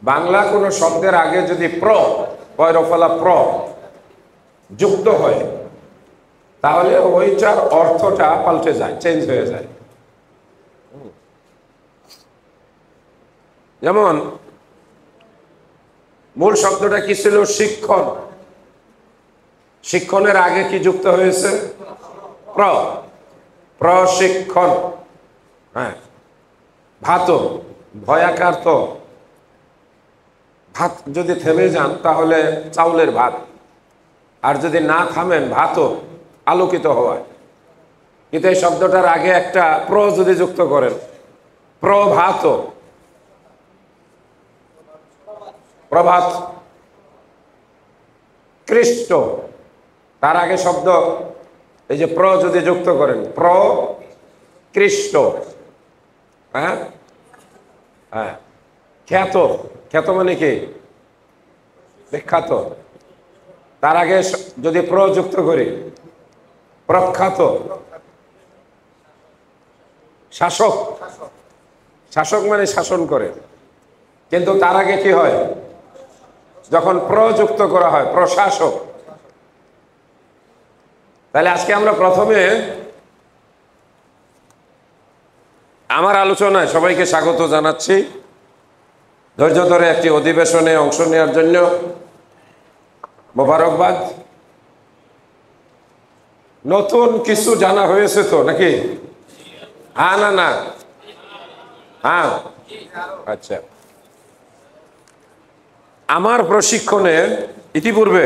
বাংলা কোনো শব্দের আগে যদি পয়রফলা যুক্ত হয় তাহলে ওইটার অর্থটা পাল্টে যায়, চেঞ্জ হয়ে যায়। যেমন মূল শব্দটা কি ছিল? শিক্ষণ। শিক্ষণের আগে কি যুক্ত হয়েছে? প্রশিক্ষণ। হ্যাঁ, ভাত, ভয়াকার তো ভাত যদি থেমে যান তাহলে চাউলের ভাত, আর যদি না থামেন ভাত আলোকিত হওয়া। কিন্তু এই শব্দটার আগে একটা যদি যুক্ত করেন, প্রভাত, প্রভাত, কৃষ্ট, তার আগে শব্দ এই যে যদি যুক্ত করেন, কৃষ্ট। হ্যাঁ হ্যাঁ, খ্যাত, খ্যাত মানে কি? বিখ্যাত। তার আগে যদি যুক্ত করি, প্রখ্যাত, শাসক। শাসক মানে শাসন করে। কিন্তু তার আগে কি হয়? যখন যুক্ত করা হয়, প্রশাসক। তাহলে আজকে আমরা প্রথমে আমার আলোচনায় সবাইকে স্বাগত জানাচ্ছি। ধৈর্য ধরে একটি অধিবেশনে অংশ নেওয়ার জন্য মোবারকবাদ। নতুন কিছু জানা হয়েছে তো নাকি? হ্যাঁ না না? হ্যাঁ, আচ্ছা। আমার প্রশিক্ষণে ইতিপূর্বে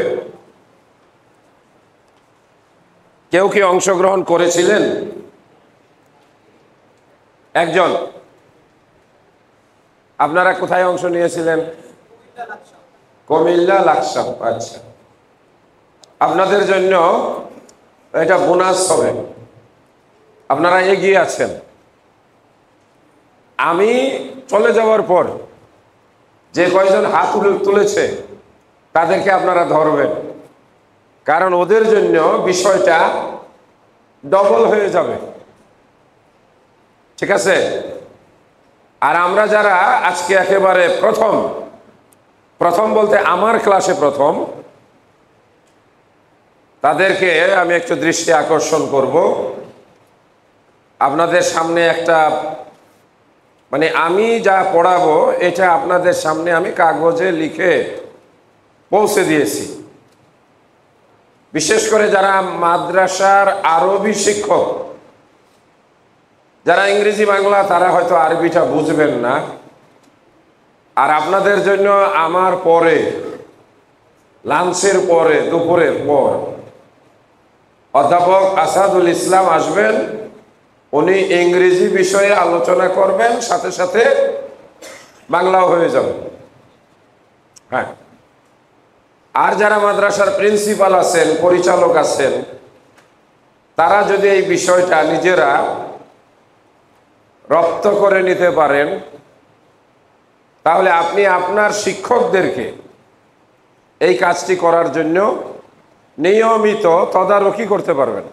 কেউ কি অংশগ্রহণ করেছিলেন? একজন। আপনারা কোথায় অংশ নিয়েছিলেন? কুমিল্লা লাকসাম। আচ্ছা, আপনাদের জন্য এটা বোনাস হবে, আপনারা এগিয়ে আছেন। আমি চলে যাওয়ার পর যে কয়জন হাত তুলেছে তাদেরকে আপনারা ধরবেন, কারণ ওদের জন্য বিষয়টা ডবল হয়ে যাবে। ঠিক আছে? আর আমরা যারা আজকে একেবারে প্রথম বলতে আমার ক্লাসে প্রথম, তাদেরকে আমি একটু দৃষ্টি আকর্ষণ করব। আপনাদের সামনে একটা মানে আমি যা পড়াবো এটা আপনাদের সামনে আমি কাগজে লিখে পৌঁছে দিয়েছি। বিশেষ করে যারা মাদ্রাসার আরবি শিক্ষক, যারা ইংরেজি বাংলা, তারা হয়তো আরবিটা বুঝবেন না। আর আপনাদের জন্য আমার পরে, লাঞ্চের পরে, দুপুরের পর অধ্যাপক আসাদুল ইসলাম আসবেন। উনি ইংরেজি বিষয়ে আলোচনা করবেন, সাথে সাথে বাংলাও হয়ে যাবে। হ্যাঁ, আর যারা মাদ্রাসার প্রিন্সিপাল আছেন, পরিচালক আছেন, তারা যদি এই বিষয়টা নিজেরা রপ্ত করে নিতে পারেন তাহলে আপনি আপনার শিক্ষকদেরকে এই কাজটি করার জন্য নিয়মিত তদারকি করতে পারবেন।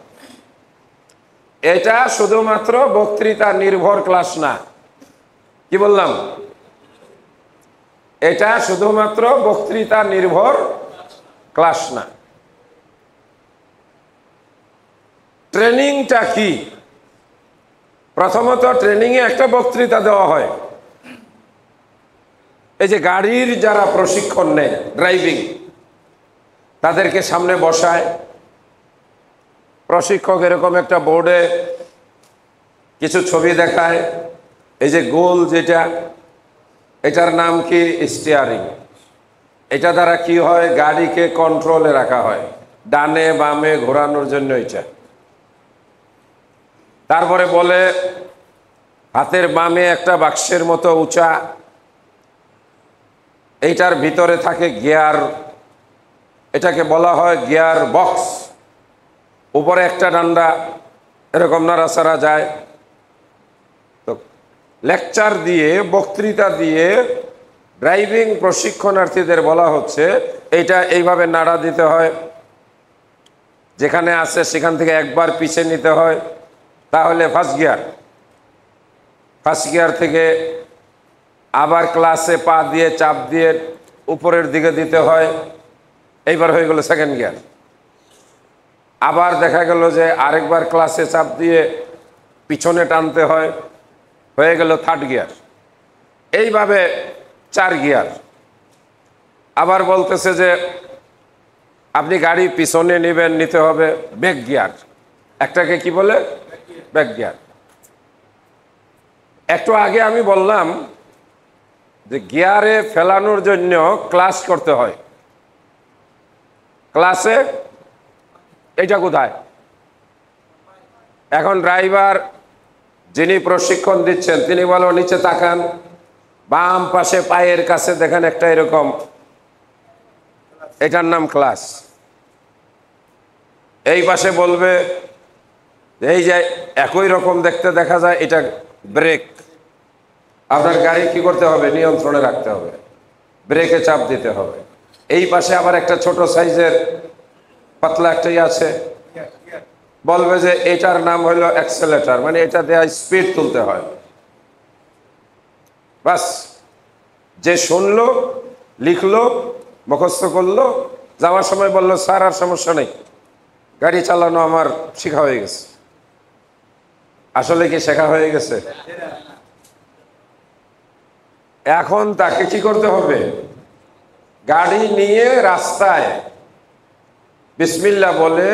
এটা শুধুমাত্র বক্তৃতা নির্ভর ক্লাস না। কি বললাম? এটা শুধুমাত্র বক্তৃতা নির্ভর ক্লাস না। ট্রেনিংটা কি? প্রথমত ট্রেনিংয়ে একটা বক্তৃতা দেওয়া হয়। এই যে গাড়ির যারা প্রশিক্ষণ নেয়, ড্রাইভিং, তাদেরকে সামনে বসায় প্রশিক্ষক, এরকম একটা বোর্ডে কিছু ছবি দেখায়। এই যে গোল যেটা, এটার নাম কি? স্টিয়ারিং। এটা দ্বারা কি হয়? গাড়িকে কন্ট্রোলে রাখা হয়, ডানে বামে ঘোরানোর জন্য এটা। তারপরে বলে হাতের বামে একটা বাক্সের মতো উঁচা, এইটার ভিতরে থাকে গিয়ার, এটাকে বলা হয় গিয়ার বক্স। উপরে একটা ডান্ডা, এরকম নাড়াচাড়া যায়। তো লেকচার দিয়ে, বক্তৃতা দিয়ে ড্রাইভিং প্রশিক্ষণার্থীদের বলা হচ্ছে এইটা এইভাবে নাড়া দিতে হয়, যেখানে আছে সেখান থেকে একবার পিছিয়ে নিতে হয়, তাহলে ফার্স্ট গিয়ার থেকে আবার ক্লাসে পা দিয়ে চাপ দিয়ে উপরের দিকে দিতে হয়, এইবার হয়ে গেল সেকেন্ড গিয়ার। আবার দেখা গেল যে আরেকবার ক্লাসে চাপ দিয়ে পিছনে টানতে হয়, হয়ে গেল থার্ড গিয়ার। এইভাবে 4 গিয়ার। আবার বলতেছে যে আপনি গাড়ি পিছনে নেবেন, নিতে হবে ব্যাক গিয়ার। একটাকে কি বলে? Back gear. একটু আগে আমি বললাম যে গিয়ারে ফেলানোর জন্য ক্লাস করতে হয়। ক্লাসে এটা কোথায়? এখন ড্রাইভার যিনি প্রশিক্ষণ দিচ্ছেন তিনি বলো নিচে তাকান, বাম পাশে পায়ের কাছে দেখেন একটা এরকম, এটার নাম ক্লাস। এই পাশে বলবে এই যে একই রকম দেখতে দেখা যায়, এটা ব্রেক। আপনার গাড়ি কি করতে হবে? নিয়ন্ত্রণে রাখতে হবে, ব্রেকে চাপ দিতে হবে। এই পাশে আবার একটা ছোট সাইজের পাতলা একটাই আছে, বলবে যে এটার নাম হলো অ্যাক্সেলেটার, মানে এটা দেয়া স্পিড তুলতে হয়। বাস, যে শুনলো, লিখলো, মুখস্থ করলো, যাওয়ার সময় বললো স্যার আর সমস্যা নেই, গাড়ি চালানো আমার শেখা হয়ে গেছে। আসলে কি শেখা হয়ে গেছে? এখন তাকে কি করতে হবে? গাড়ি নিয়ে রাস্তায় বিসমিল্লাহ বলে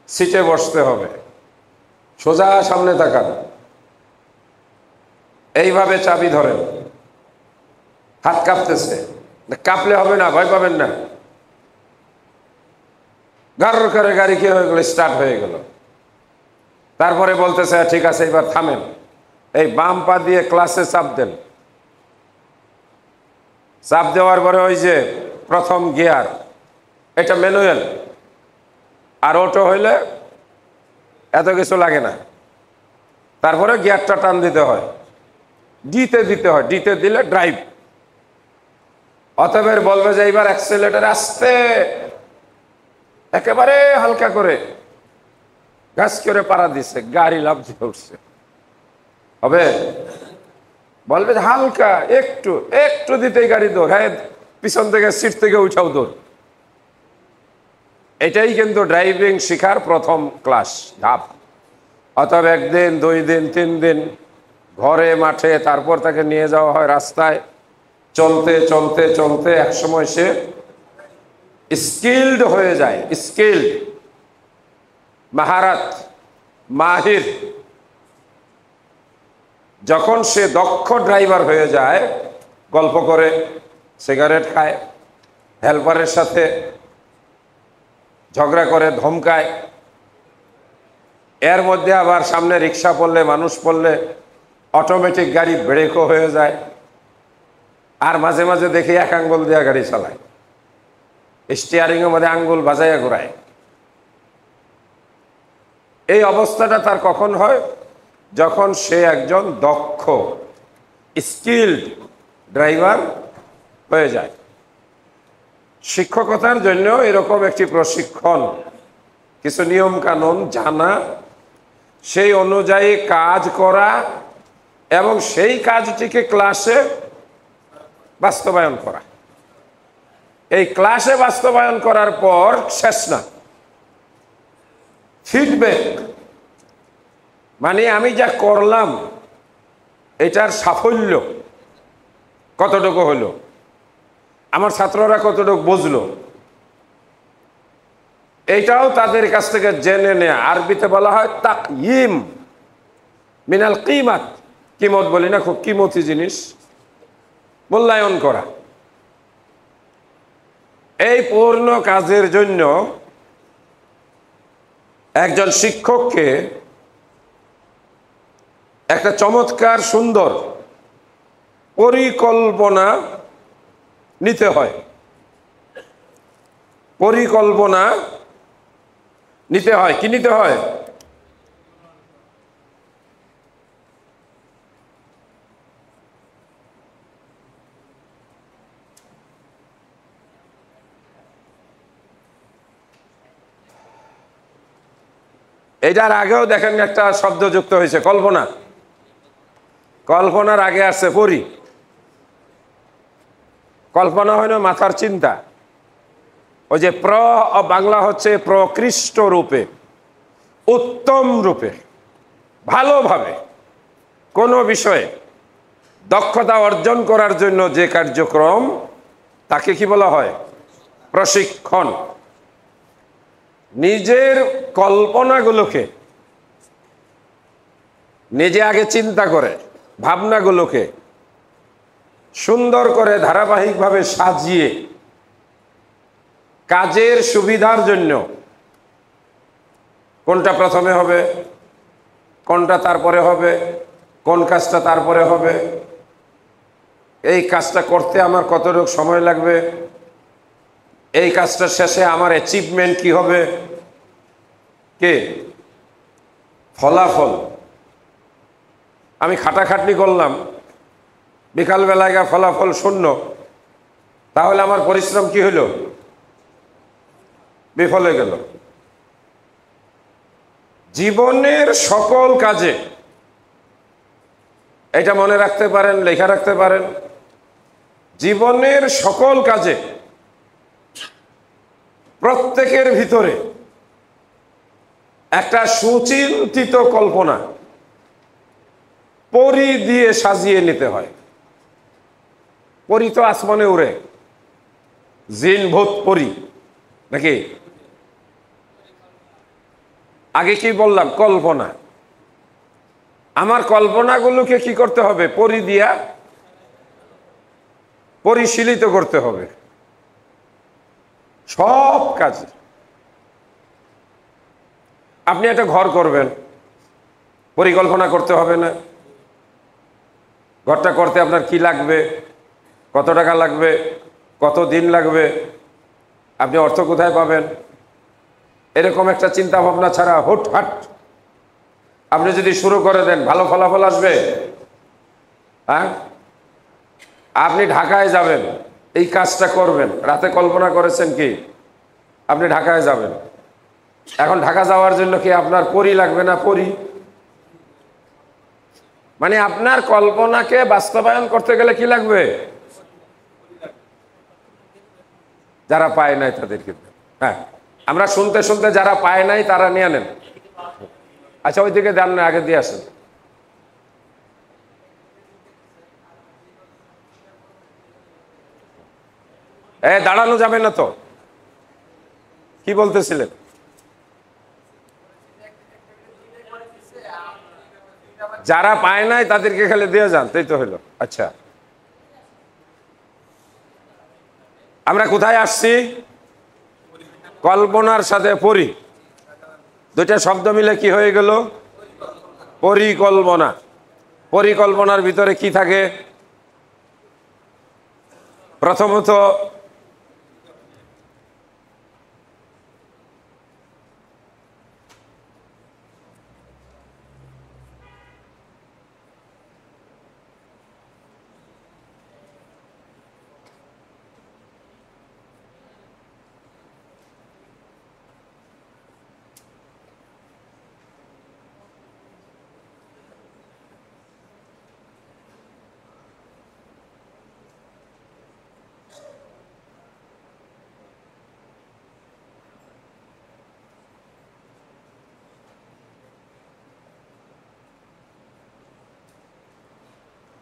সিটে বসতে হবে, সোজা সামনে তাকান, এইভাবে চাবি ধরেন। হাত কাঁপতেছে, কাঁপলে হবে না, ভয় পাবেন না। গাড় করে গাড়ি কি হয়ে গেল? স্টার্ট হয়ে গেল। তারপরে বলতেছে ঠিক আছে এবার থামেন, এই বাম পা দিয়ে ক্লাসে চাপ দেন। চাপ দেওয়ার পরে ওই যে প্রথম গিয়ার, এটা ম্যানুয়াল, আর অটো হইলে এত কিছু লাগে না। তারপরে গিয়ারটা টান দিতে হয়, ডিতে দিতে হয়, ডিতে দিলে ড্রাইভ। অতএব বলবে যে এইবার অ্যাক্সেলেটার আস্তে, একেবারে হালকা করে গাছ করে পাড়া দিছে, গাড়ি লাফ দিয়ে উঠছে। হবে? বলবে যে হালকা একটু একটু দিতেই গাড়ি দৌড়, হ্যাঁ পিছন থেকে সিট থেকে উঠাও দৌড়। এটাই কিন্তু ড্রাইভিং শেখার প্রথম ক্লাস, ধাপ। অতএব 1 দিন 2 দিন 3 দিন ঘরে মাঠে, তারপর তাকে নিয়ে যাওয়া হয় রাস্তায়, চলতে চলতে চলতে একসময় সে স্কিল্ড হয়ে যায়। স্কিল্ড, মাহারাত, মাহির। যখন সে দক্ষ ড্রাইভার হয়ে যায়, গল্প করে, সিগারেট খায়, হেল্পারের সাথে ঝগড়া করে, ধমকায়, এর মধ্যে আবার সামনে রিক্সা পড়লে, মানুষ পড়লে অটোমেটিক গাড়ি ব্রেকও হয়ে যায়, আর মাঝে মাঝে দেখি 1 আঙ্গুল দিয়ে গাড়ি চালায়, স্টিয়ারিংয়ের মধ্যে আঙ্গুল বাজাইয়া ঘুরায়। এই অবস্থাটা তার কখন হয়? যখন সে একজন দক্ষ স্কিল্ড ড্রাইভার হয়ে যায়। শিক্ষকতার জন্য এরকম একটি প্রশিক্ষণ, কিছু নিয়ম কানুন জানা, সেই অনুযায়ী কাজ করা এবং সেই কাজটিকে ক্লাসে বাস্তবায়ন করা। এই ক্লাসে বাস্তবায়ন করার পর শেষ না, ফিডব্যাক, মানে আমি যা করলাম এটার সাফল্য কতটুকু হলো, আমার ছাত্ররা কতটুকু বুঝলো, এইটাও তাদের কাছ থেকে জেনে নেয়া। আরবিতে বলা হয় তাকয়িম মিনাল কিমাত। কিমত বলি না, খুব কিমতি জিনিস, মূল্যায়ন করা। এই পূর্ণ কাজের জন্য একজন শিক্ষককে একটা চমৎকার সুন্দর পরিকল্পনা নিতে হয়। পরিকল্পনা নিতে হয়। কি নিতে হয়? এটার আগেও দেখেন একটা শব্দ যুক্ত হয়েছে, কল্পনা। কল্পনার আগে আসছে পরি। কল্পনা হয় না, মাথার চিন্তা। ওই যে বাংলা হচ্ছে প্রকৃষ্ট রূপে, উত্তম রূপে, ভালোভাবে কোনো বিষয়ে দক্ষতা অর্জন করার জন্য যে কার্যক্রম, তাকে কি বলা হয়? প্রশিক্ষণ। নিজের কল্পনাগুলোকে নিজে আগে চিন্তা করে, ভাবনাগুলোকে সুন্দর করে ধারাবাহিকভাবে সাজিয়ে কাজের সুবিধার জন্য কোনটা প্রথমে হবে, কোনটা তারপরে হবে, কোন কাজটা তারপরে হবে, এই কাজটা করতে আমার কতটুকু সময় লাগবে, এই কাজটা শেষে আমার অ্যাচিভমেন্ট কি হবে, কে? ফলাফল। আমি খাটাখাটনি করলাম, বিকালবেলায় গা ফলাফল শূন্য, তাহলে আমার পরিশ্রম কি হইল? বিফল হয়ে গেল। জীবনের সকল কাজে এটা মনে রাখতে পারেন, লেখা রাখতে পারেন, জীবনের সকল কাজে প্রত্যেকের ভিতরে একটা সুচিন্তিত কল্পনা পরি দিয়ে সাজিয়ে নিতে হয়। পরি তো আসমানে উড়ে, জিন ভূত পরি নাকি? আগে কি বললাম? কল্পনা। আমার কল্পনাগুলোকে কি করতে হবে? পরি দিয়া পরিশীলিত করতে হবে সব কাজে। আপনি একটা ঘর করবেন, পরিকল্পনা করতে হবে না? ঘরটা করতে আপনার কি লাগবে, কত টাকা লাগবে, কত দিন লাগবে, আপনি অর্থ কোথায় পাবেন, এরকম একটা চিন্তা ভাবনা ছাড়া হুটহাট আপনি যদি শুরু করে দেন, ভালো ফলাফল আসবে? হ্যাঁ, আপনি ঢাকায় যাবেন, এই কাজটা করবেন, রাতে কল্পনা করেছেন কি আপনি ঢাকায় যাবেন। এখন ঢাকা যাওয়ার জন্য কি আপনার পরি লাগবে না? পরি মানে আপনার কল্পনাকে বাস্তবায়ন করতে গেলে কি লাগবে? যারা পায় নাই তাদেরকে। হ্যাঁ, আমরা শুনতে শুনতে যারা পায় নাই তারা নিয়ে নেন। আচ্ছা, ওই দিকে দেন না, আগে দিয়ে আসেন। দাঁড়ানো যাবে না তো? কি বলতেছিলেন? যারা পায় নাই তাদেরকে খালি দিয়ে যান, তাই তো হলো। আচ্ছা, আমরা কোথায় আসছি? কল্পনার সাথে পরি, দুইটা শব্দ মিলে কি হয়ে গেল? পরিকল্পনা। পরিকল্পনার ভিতরে কি থাকে? প্রথমত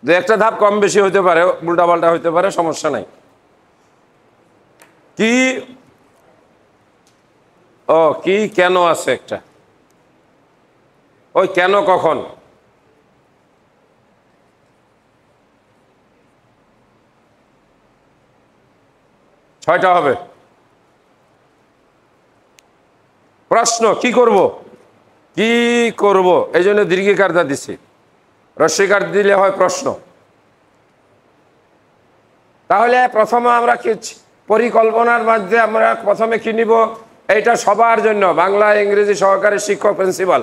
দু একটা ধাপ কম বেশি হতে পারে, উল্টাপাল্টা হইতে পারে, সমস্যা নাই। কি কি কেন আছে একটা, ওই কেন কখন ছয়টা হবে। প্রশ্ন কি করব, কি করব, এই জন্য দীর্ঘিকারটা দিছি। রস্বীকার দিলে হয় প্রশ্ন। তাহলে প্রথমে আমরা কি পরিকল্পনার মধ্যে আমরা প্রথমে কি নিব? এইটা সবার জন্য, বাংলা ইংরেজি সহকারী শিক্ষক, প্রিন্সিপাল।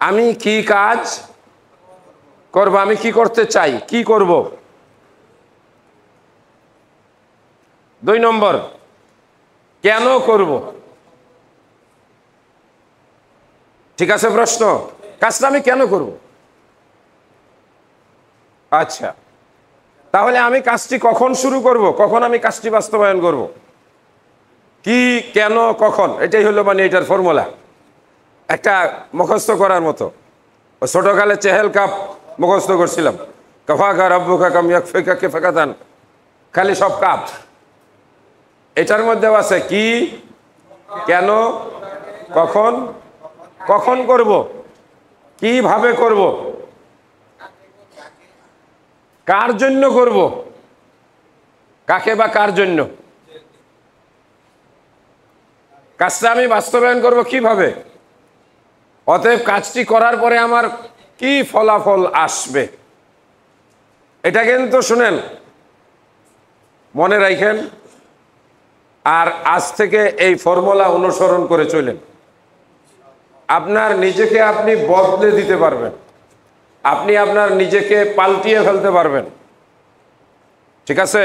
আমি কি কাজ করব, আমি কি করতে চাই, কি করব। 2 নম্বর, কেন করব। ঠিক আছে, প্রশ্ন, কাজটা আমি কেন করব। আচ্ছা, তাহলে আমি কাজটি কখন শুরু করব, কখন আমি কাজটি বাস্তবায়ন করব, কি, কেন, কখন, এটাই হলো মানে এটার ফর্মুলা। একটা মুখস্থ করার মতো। ছোটকালে চেহেল কাপ মুখস্থ করছিলাম, কাফাকা রব্বুকা কাম ইয়াকফিকা কিফাকাতান, খালি সব কাপ। এটার মধ্যেও আছে কি, কেন, কখন, কখন করব, কিভাবে করব, কার জন্য করব, কাকে বা কার জন্য, কাজটা আমি বাস্তবায়ন করব কিভাবে, অতএব কাজটি করার পরে আমার কি ফলাফল আসবে। এটা কিন্তু শুনেন, মনে রাখেন, আর আজ থেকে এই ফর্মুলা অনুসরণ করে চলেন। আপনার নিজেকে আপনি বদলে দিতে পারবেন, আপনি আপনার নিজেকে পাল্টিয়ে ফেলতে পারবেন। ঠিক আছে?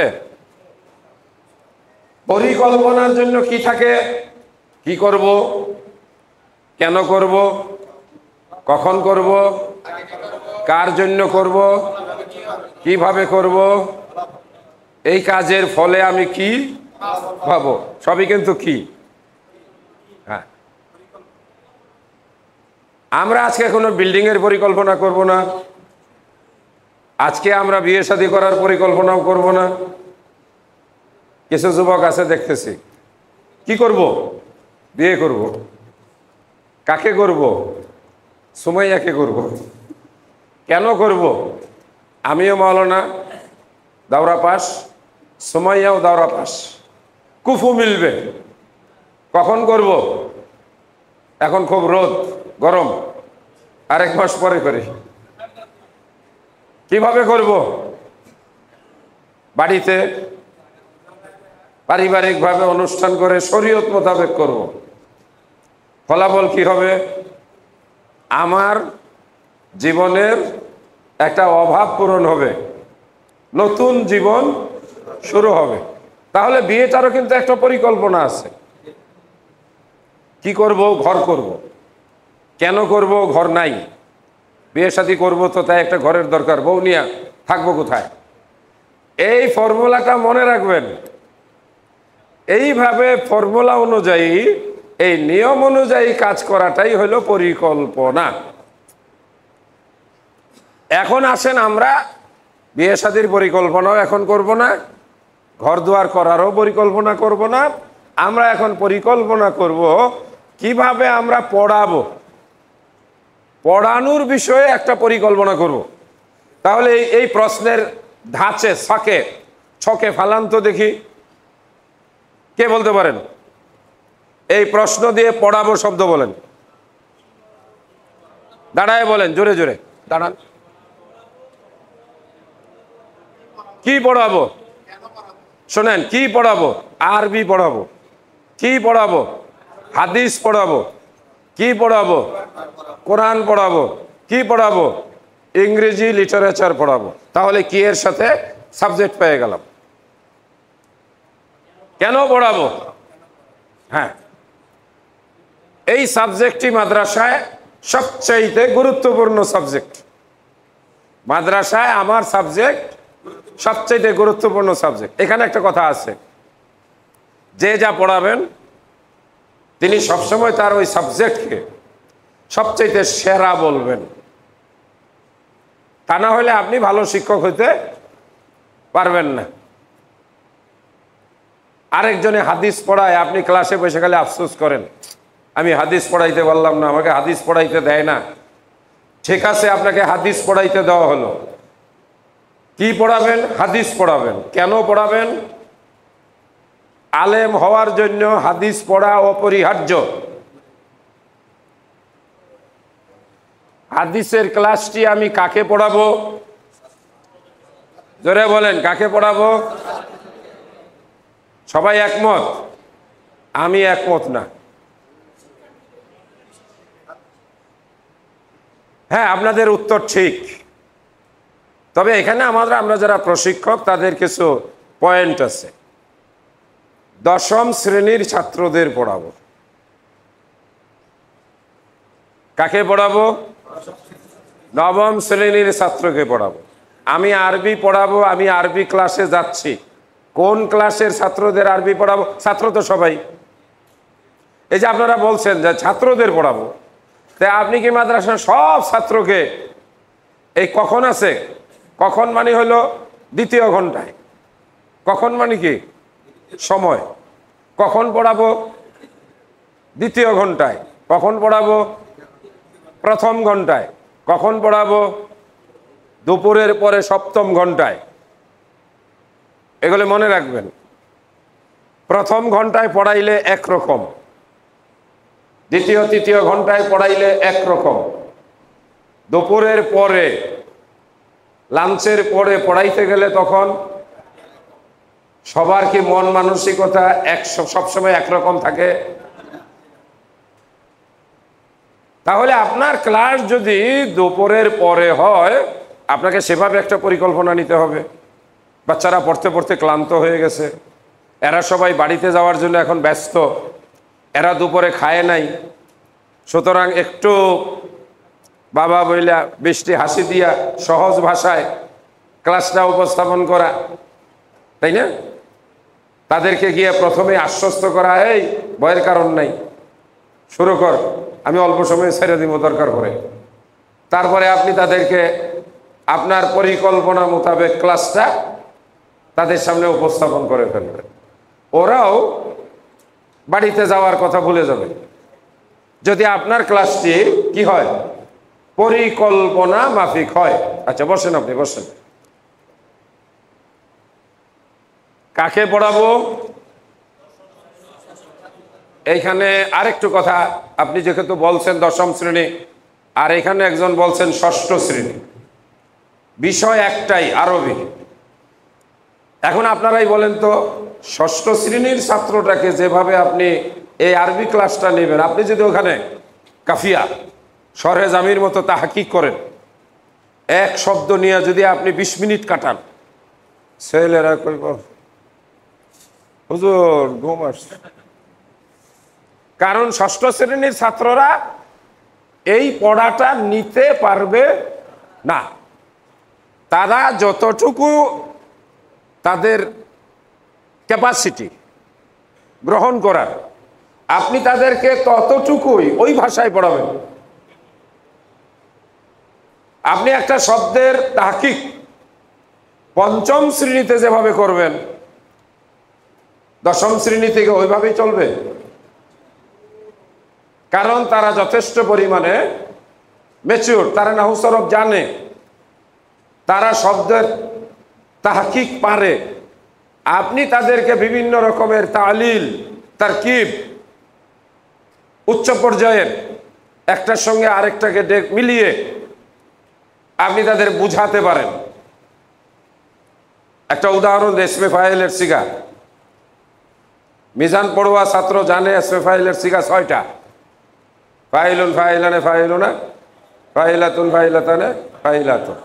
পরিকল্পনার জন্য কি থাকে, কি করব, কেন করব, কখন করব, কার জন্য করব, কিভাবে করব, এই কাজের ফলে আমি কি পাবো, সবই কিন্তু কি। হ্যাঁ, আমরা আজকে কোনো বিল্ডিং এর পরিকল্পনা করব না, আজকে আমরা বিয়ে শাদী করার পরিকল্পনাও করব না। কিছু যুবক আছে দেখতেছি, কি করব, বিয়ে করব। কাকে করব? সুমাইয়াকে করব। কেন করব? আমিও মাওলানা, দাওরা পাস, সুমাইয়াও দাওরা পাস, কুফু মিলবে। কখন করব? এখন খুব রোদ, গরম, আরেক মাস পরে করি। কিভাবে করব? বাড়িতে পারিবারিকভাবে অনুষ্ঠান করে শরীয়ত মোতাবেক করব। ফলাফল কি হবে? আমার জীবনের একটা অভাব পূরণ হবে, নতুন জীবন শুরু হবে। তাহলে বিয়েটারও কিন্তু একটা পরিকল্পনা আছে। কি করব? ঘর করব। কেন করব? ঘর নাই, বিয়ে শাদী করবো তো তাই একটা ঘরের দরকার, বউ নিয়ে থাকবো কোথায়? এই ফর্মুলাটা মনে রাখবেন। এইভাবে ফর্মুলা অনুযায়ী, এই নিয়ম অনুযায়ী কাজ করাটাই হলো পরিকল্পনা। এখন আসেন, আমরা বিয়ে শাদীর পরিকল্পনাও এখন করব না, ঘর দুয়ার করারও পরিকল্পনা করব না। আমরা এখন পরিকল্পনা করব কিভাবে আমরা পড়াবো, পড়ানোর বিষয়ে একটা পরিকল্পনা করব। তাহলে এই প্রশ্নের ধাঁচে ছকে ফালান তো দেখি, কে বলতে পারেন? এই প্রশ্ন দিয়ে পড়াবো শব্দ বলেন, দাঁড়ায় বলেন, জোরে জোরে দাঁড়ান। কি পড়াবো? শোনেন, কি পড়াবো? আরবি পড়াবো। কি পড়াবো? হাদিস পড়াবো। কি পড়াবো? কোরআন পড়াবো। কি পড়াবো? ইংরেজি লিটারেচার পড়াবো। তাহলে কি এর সাথে সাবজেক্ট পেয়ে গেলাম। কেন পড়াবো? হ্যাঁ, এই সাবজেক্টটি মাদ্রাসায় সবচাইতে গুরুত্বপূর্ণ সাবজেক্ট। মাদ্রাসায় আমার সাবজেক্ট সবচাইতে গুরুত্বপূর্ণ সাবজেক্ট। এখানে একটা কথা আছে, যে যা পড়াবেন তিনি সবসময় তার ওই সাবজেক্টকে সবচাইতে সেরা বলবেন। তা না হলে আপনি ভালো শিক্ষক হইতে পারবেন না। আরেকজনে হাদিস পড়ায়, আপনি ক্লাসে বসে খালি আফসোস করেন, আমি হাদিস পড়াইতে পারলাম না, আমাকে হাদিস পড়াইতে দেয় না। ঠিক আছে, আপনাকে হাদিস পড়াইতে দেওয়া হলো, কি পড়াবেন? হাদিস পড়াবেন। কেন পড়াবেন? আলেম হওয়ার জন্য হাদিস পড়া অপরিহার্য। হাদিসের ক্লাসটি আমি কাকে পড়াবো? জোরে বলেন, কাকে পড়াবো? সবাই একমত? আমি একমত না। হ্যাঁ, আপনাদের উত্তর ঠিক। তবে এখানে আমরা যারা প্রশিক্ষক তাদের কিছু পয়েন্ট আছে। দশম শ্রেণীর ছাত্রদের পড়াবো। কাকে পড়াবো? নবম শ্রেণীর ছাত্রকে পড়াবো। আমি আরবি পড়াবো, আমি আরবি ক্লাসে যাচ্ছি, কোন ক্লাসের ছাত্রদের আরবি পড়াবো? ছাত্র তো সবাই। এই যে আপনারা বলছেন যে ছাত্রদের পড়াবো, তাই আপনি কি মাদ্রাসার সব ছাত্রকে এই কখন আছে, কখন মানে হলো দ্বিতীয় ঘন্টায়, কখন মানে কি সময়, কখন পড়াবো দ্বিতীয় ঘন্টায়, কখন পড়াবো প্রথম ঘন্টায়, কখন পড়াবো দুপুরের পরে সপ্তম ঘন্টায়। এগুলো মনে রাখবেন। প্রথম ঘন্টায় পড়াইলে একরকম, দ্বিতীয় তৃতীয় ঘন্টায় পড়াইলে একরকম, দুপুরের পরে লাঞ্চের পরে পড়াইতে গেলে তখন সবার কি মন মানসিকতা সবসময় একরকম থাকে? তাহলে আপনার ক্লাস যদি দুপুরের পরে হয়, আপনাকে সেভাবে একটা পরিকল্পনা নিতে হবে। বাচ্চারা পড়তে পড়তে ক্লান্ত হয়ে গেছে, এরা সবাই বাড়িতে যাওয়ার জন্য এখন ব্যস্ত, এরা দুপুরে খায় নাই, সুতরাং একটু বাবা বইলা বৃষ্টি হাসি দিয়া সহজ ভাষায় ক্লাসটা উপস্থাপন করা, তাই না? তাদেরকে গিয়ে প্রথমে আশ্বস্ত করা, এই ভয়ের কারণ নাই, শুরু কর, আমি অল্প সময়ে ছেড়ে দিব দরকার করে। তারপরে আপনি তাদেরকে আপনার পরিকল্পনা মোতাবেক ক্লাসটা তাদের সামনে উপস্থাপন করে ফেলবেন। ওরাও বাড়িতে যাওয়ার কথা ভুলে যাবে যদি আপনার ক্লাসটি কি হয়, পরিকল্পনা মাফিক হয়। আচ্ছা বসেন, আপনি বসেন। কাকে পড়াবো? এইখানে আরেকটু কথা, আপনি যেহেতু বলছেন দশম শ্রেণী, আর এখানে একজন বলছেন ষষ্ঠ শ্রেণী, বিষয় একটাই, আরবি। এখন আপনারাই বলেন তো, ষষ্ঠ শ্রেণীর ছাত্রটাকে যেভাবে আপনি এই আরবি ক্লাসটা নেবেন, আপনি যদি ওখানে কাফিয়া শরহে জামির মতো তাহকিক করেন, এক শব্দ নিয়ে যদি আপনি 20 মিনিট কাটান, ছেলেরা কইব হুজুর ঘুম আসছে। কারণ ষষ্ঠ শ্রেণীর ছাত্ররা এই পড়াটা নিতে পারবে না। তারা যতটুকু তাদের ক্যাপাসিটি গ্রহণ করার, আপনি তাদেরকে ততটুকুই ওই ভাষায় পড়াবেন। আপনি একটা শব্দের তাহকিক পঞ্চম শ্রেণীতে যেভাবে করবেন, দশম শ্রেণী থেকে ওইভাবেই চলবে। কারণ তারা যথেষ্ট পরিমাণে ম্যাচিউর, তারা নাহু সরফ জানে, তারা শব্দের তাহকিক পারে। আপনি তাদেরকে বিভিন্ন রকমের তালিল, তারকিব, উচ্চ পর্যায়ের একটার সঙ্গে আরেকটাকে মিলিয়ে আপনি তাদের বুঝাতে পারেন। একটা উদাহরণ, ইসমে ফাইলের সিগা। মিজান পড়ুয়া ছাত্র জানে ইসমে ফাইলের সিগা 6টা। ফাইলুন, ফাইলানে, ফাইলুনা, ফাইলাতুন, ফাইলাতানে, ফাইলাতুন।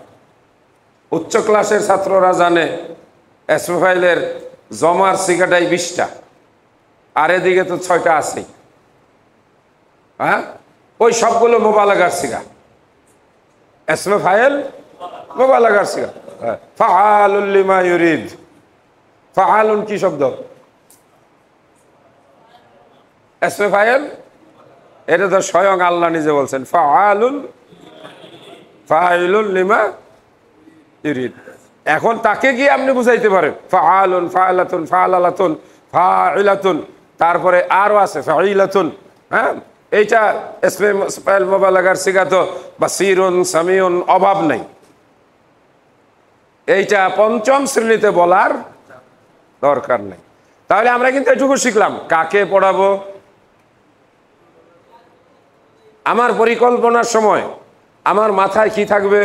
উচ্চ ক্লাসের ছাত্ররা জানে ইসমে ফাইলের জমার সিগাটাই 20টা, আর এদিকে তো 6টা আছেই। হ্যাঁ, ওই সবগুলো মোবালাগার সিগা। ইসমে ফাইল মোবালাগার সিগা। ফাআলুল লিমা ইউরিদ। ফাআলুন কি শব্দ? ইসমে ফাইল, এটা তো স্বয়ং আল্লাহ নিজে বলছেন, ফাআলুন ফাইলুল লিমা ইউরিদ। এখন তাকে গিয়ে আপনি বুঝাইতে পারেন ফাআলুন, ফাআলাতুন, ফাআলাতুন, ফাইলাতুন, তারপরে আরও আছে ফাইলাতুন। হ্যাঁ, এইটা ইসমে ফাইল মোবালাগার সিগা তো বাসিরুন, সামিউন, অভাব নাই। এইটা পঞ্চম শ্রেণীতে বলার দরকার নেই। তাহলে আমরা কিন্তু এটুকু শিখলাম, কাকে পড়াবো, আমার পরিকল্পনার সময় আমার মাথায় কি থাকবে,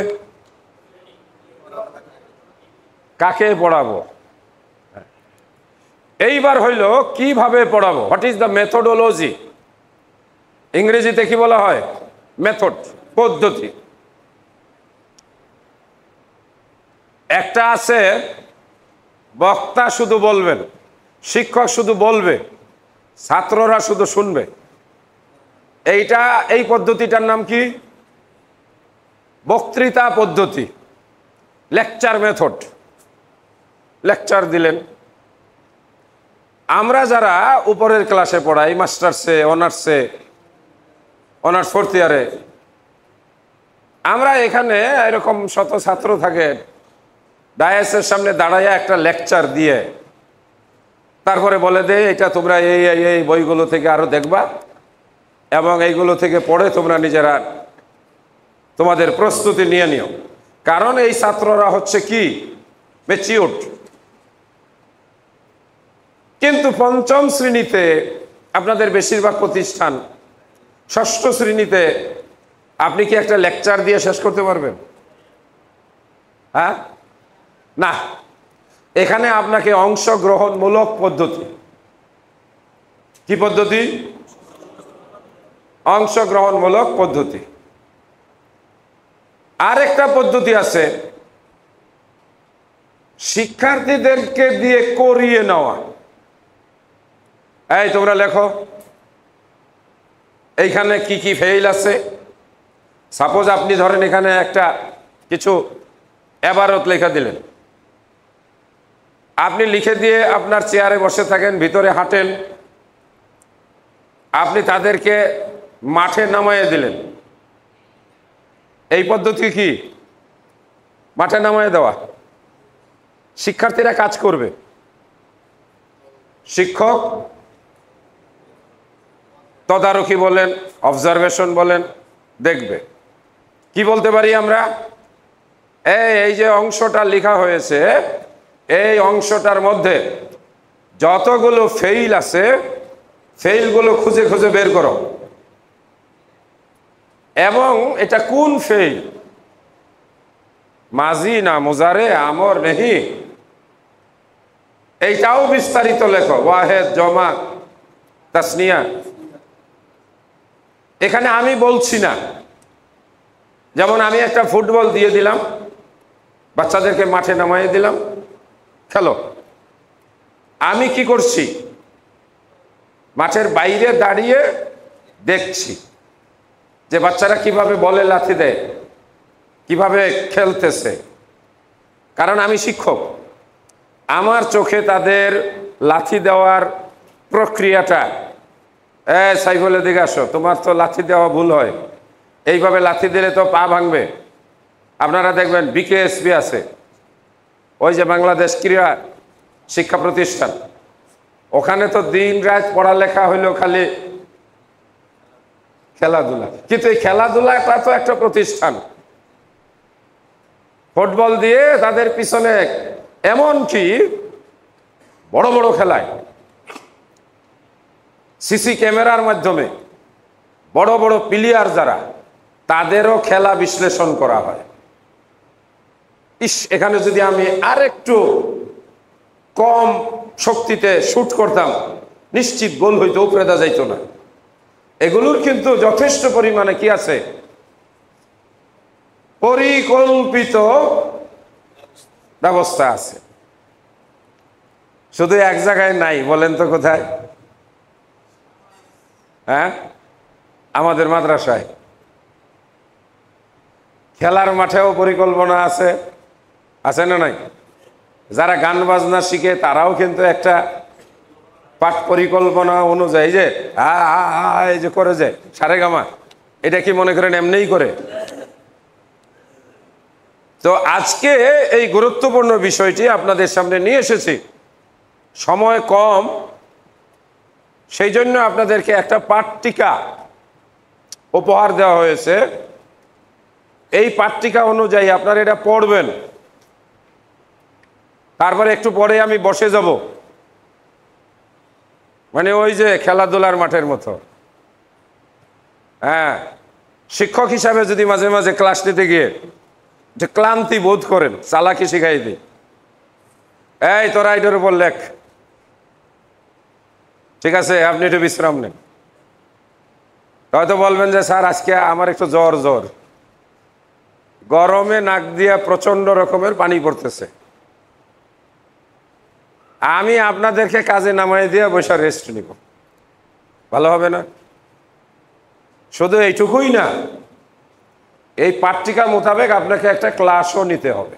কাকে পড়াবো। এইবার হইল কিভাবে পড়াবো, হোয়াট ইজ দ্য মেথোডোলজি। ইংরেজিতে কি বলা হয়? মেথড, পদ্ধতি। একটা আছে বক্তা শুধু বলবেন, শিক্ষক শুধু বলবে, ছাত্ররা শুধু শুনবে। এই পদ্ধতিটার নাম কি? বক্তৃতা পদ্ধতি। লেকচার মেথড, লেকচার দিলেন। আমরা যারা উপরের ক্লাসে পড়াই, মাস্টার্সে, অনার্সে, অনার্স ফোর্থ ইয়ারে, আমরা এখানে এরকম শত ছাত্র থাকে, ডায়াসের সামনে দাঁড়াইয়া একটা লেকচার দিয়ে তারপরে বলে দে এটা তোমরা এই এই বইগুলো থেকে আরো দেখবা এবং এইগুলো থেকে পড়ে তোমরা নিজেরা তোমাদের প্রস্তুতি নিয়ে নিও। কারণ এই ছাত্ররা হচ্ছে কি ম্যাচিউরড। কিন্তু পঞ্চম শ্রেণীতে আপনাদের বেশিরভাগ প্রতিষ্ঠান, ষষ্ঠ শ্রেণীতে আপনি কি একটা লেকচার দিয়ে শেষ করতে পারবেন? হ্যাঁ, না। এখানে আপনাকে অংশগ্রহণমূলক পদ্ধতি, কি পদ্ধতি? অংশগ্রহণমূলক পদ্ধতি। আরেকটা পদ্ধতি আছে, শিক্ষার্থীদেরকে দিয়ে করিয়ে নেওয়া। এই তোমরা লেখো এইখানে কি কি ফেইল আছে। সাপোজ আপনি ধরেন এখানে একটা কিছু এবারত লেখা দিলেন, আপনি লিখে দিয়ে আপনার চেয়ারে বসে থাকেন, ভিতরে হাঁটেন, আপনি তাদেরকে মাঠে নামাইয়ে দিলেন। এই পদ্ধতি কি? মাঠে নামাইয়ে দেওয়া। শিক্ষার্থীরা কাজ করবে, শিক্ষক তদারকি বলেন, অবজারভেশন বলেন, দেখবে। কি বলতে পারি আমরা? এই যে অংশটা লেখা হয়েছে, এই অংশটার মধ্যে যতগুলো ফেইল আছে, ফেইলগুলো খুঁজে খুঁজে বের করো এবং এটা কোন ফেইল, মাজি না মুজারে, আমর নেহি, এইটাও বিস্তারিত লেখো। ওয়াহেদ, জমা, তাসনিয়া। এখানে আমি বলছি না, যেমন আমি একটা ফুটবল দিয়ে দিলাম, বাচ্চাদেরকে মাঠে নামাইয়ে দিলাম, খেলো। আমি কি করছি? মাঠের বাইরে দাঁড়িয়ে দেখছি যে বাচ্চারা কিভাবে বলে লাথি দেয়, কিভাবে খেলতেছে। কারণ আমি শিক্ষক, আমার চোখে তাদের লাথি দেওয়ার প্রক্রিয়াটা, সাইফুলের দিকে আসো, তোমার তো লাথি দেওয়া ভুল হয়, এইভাবে লাথি দিলে তো পা ভাঙবে। আপনারা দেখবেন বিকেএসপি আছে, ওই যে বাংলাদেশ ক্রীড়া শিক্ষা প্রতিষ্ঠান, ওখানে তো দিন রাত পড়ালেখা হইলো খালি খেলাধুলা। কিন্তু এই খেলাধুলাটা তো একটা প্রতিষ্ঠান। ফুটবল দিয়ে তাদের পিছনে এমন কি বড় বড় খেলায় সিসি ক্যামেরার মাধ্যমে বড় বড় প্লেয়ার যারা, তাদেরও খেলা বিশ্লেষণ করা হয়। এখানে যদি আমি আরেকটু কম শক্তিতে শুট করতাম, নিশ্চিত গোল হইতো, উপরে দেওয়া যাইতো না। এগুলোর কিন্তু যথেষ্ট পরিমাণে কি আছে, পরিকল্পিত ব্যবস্থা আছে। শুধু এক জায়গায় নাই, বলেন তো কোথায়? হ্যাঁ, আমাদের মাদ্রাসায় খেলার মাঠেও পরিকল্পনা আছে, আছে না নাই? যারা গান বাজনা শিখে তারাও কিন্তু একটা পাঠ পরিকল্পনা অনুযায়ী যে এই যে করে যে সারেগামা, এটা কি মনে করেন এমনিই করে? তো আজকে এই গুরুত্বপূর্ণ বিষয়টি আপনাদের সামনে নিয়ে এসেছি। সময় কম, সেই জন্য আপনাদেরকে একটা পাঠ্যিকা উপহার দেওয়া হয়েছে। এই পাঠ্যিকা অনুযায়ী আপনারা এটা পড়বেন, তারপরে একটু পরে আমি বসে যাব, মানে ওই যে খেলাধুলার মাঠের মতো। হ্যাঁ, শিক্ষক হিসাবে যদি মাঝে মাঝে ক্লাস নিতে গিয়ে যে ক্লান্তি বোধ করেন, চালাকি শিখাই দিই, এই তোরা এটার উপর লেখ, ঠিক আছে, আপনি একটু বিশ্রাম নেন। হয়তো বলবেন যে স্যার আজকে আমার একটু জ্বর, গরমে নাক দিয়া প্রচন্ড রকমের পানি পড়তেছে, আমি আপনাদেরকে কাজে নামাই দিয়ে বসে রেস্ট নিব, ভালো হবে না? শুধু এইটুকুই না, এই পাঠ্যিকা মোতাবেক আপনাকে একটা ক্লাসও নিতে হবে।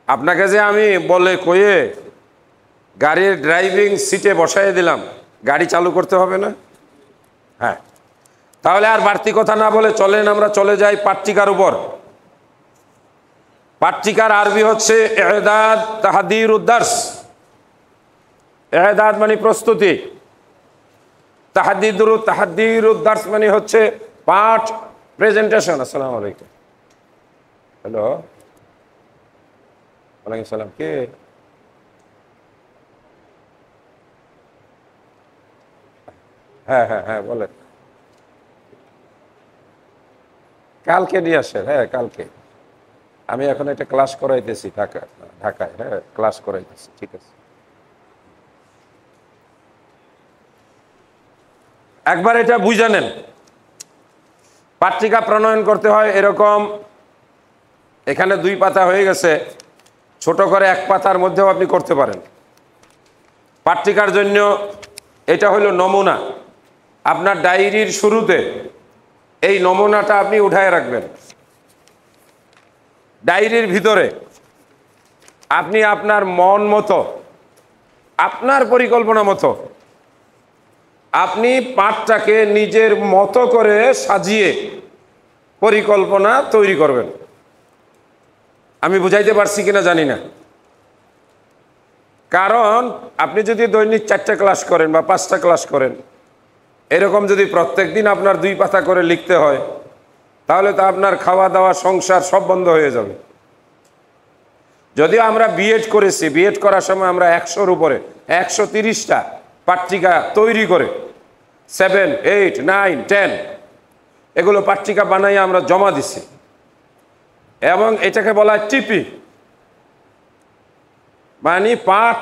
আপনাকে যে আমি বলে কয়ে গাড়ির ড্রাইভিং সিটে বসাই দিলাম, গাড়ি চালু করতে হবে না? হ্যাঁ, তাহলে আর বাড়তি কথা না বলে চলেন আমরা চলে যাই পাট্টিকার উপর। পাট্টিকার আরবি হচ্ছে ইদাদ তাহদিরুদ দারস। ইদাদ মানে প্রস্তুতি, তাহদিরুদ দারস মানে হচ্ছে পাঠ প্রেজেন্টেশন। আসসালামু আলাইকুম। হ্যালো, ওয়ালাইকুম সালাম। কে? হ্যাঁ হ্যাঁ হ্যাঁ, বলেন। কালকে নিয়ে আসেন। হ্যাঁ, কালকে আমি এখন একটা ক্লাস করাইতেছি ঢাকায়। হ্যাঁ, ক্লাস করাইতেছি। ঠিক আছে, একবার এটা বুঝে নেন। পত্রিকা প্রণয়ন করতে হয় এরকম, এখানে 2 পাতা হয়ে গেছে, ছোট করে 1 পাতার মধ্যেও আপনি করতে পারেন। পত্রিকার জন্য এটা হলো নমুনা। আপনার ডায়েরির শুরুতে এই নমুনাটা আপনি উঠায় রাখবেন। ডায়েরির ভিতরে আপনি আপনার মন মতো, আপনার পরিকল্পনা মতো আপনি পাঠটাকে নিজের মতো করে সাজিয়ে পরিকল্পনা তৈরি করবেন। আমি বুঝাইতে পারছি কিনা জানি না, কারণ আপনি যদি দৈনিক 4টা ক্লাস করেন বা 5টা ক্লাস করেন, এরকম যদি প্রত্যেক দিন আপনার 2 পাতা করে লিখতে হয়, তাহলে তো আপনার খাওয়া দাওয়া সংসার সব বন্ধ হয়ে যাবে। যদিও আমরা বিএড করেছি, বিএড করার সময় আমরা 100-র উপরে 130টা পত্রিকা তৈরি করে 7, 8, 9, 10 এগুলো পত্রিকা বানাই আমরা জমা দিছি, এবং এটাকে বলা হয় টিপি, মানে পাঠ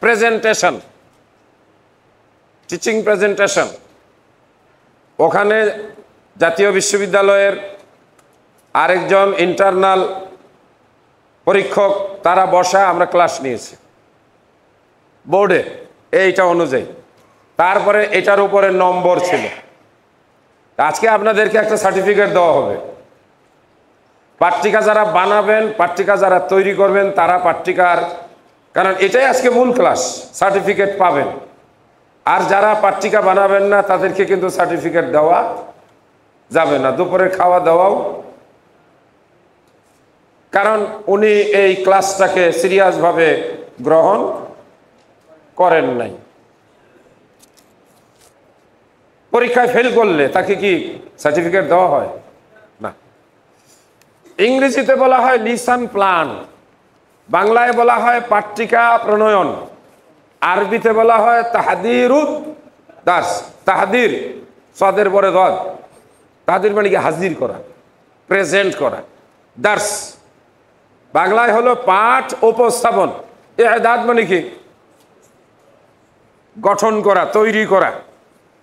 প্রেজেন্টেশন, টিচিং প্রেজেন্টেশন। ওখানে জাতীয় বিশ্ববিদ্যালয়ের আরেকজন ইন্টারনাল পরীক্ষক তারা বসা, আমরা ক্লাস নিয়েছি বোর্ডে এইটা অনুযায়ী। তারপরে এটার উপরে নম্বর ছিল। আজকে আপনাদেরকে একটা সার্টিফিকেট দেওয়া হবে। পত্রিকা যারা বানাবেন, পত্রিকা যারা তৈরি করবেন, তারা পত্রিকার, কারণ এটাই আজকে মূল ক্লাস, সার্টিফিকেট পাবেন। আর যারা পত্রিকা বানাবেন না তাদেরকে কিন্তু সার্টিফিকেট দেওয়া যাবে না, দুপুরের খাওয়া দাওয়াও, কারণ উনি এই ক্লাসটাকে সিরিয়াসভাবে গ্রহণ করেন নাই। পরীক্ষায় ফেল করলে তাকে কি সার্টিফিকেট দেওয়া হয়? না। ইংরেজিতে বলা হয় লিসন প্ল্যান, বাংলায় বলা হয় পত্রিকা প্রণয়ন, আরবিতে বলা হয় তাহদিরুদ দারস। তাহদির, সাদের পরে দদ, তাহদির মানে কি হাজির করা, প্রেজেন্ট করা। দারস বাংলায় হলো পাঠ উপস্থাপন। ইদাদ মানে কি গঠন করা, তৈরি করা,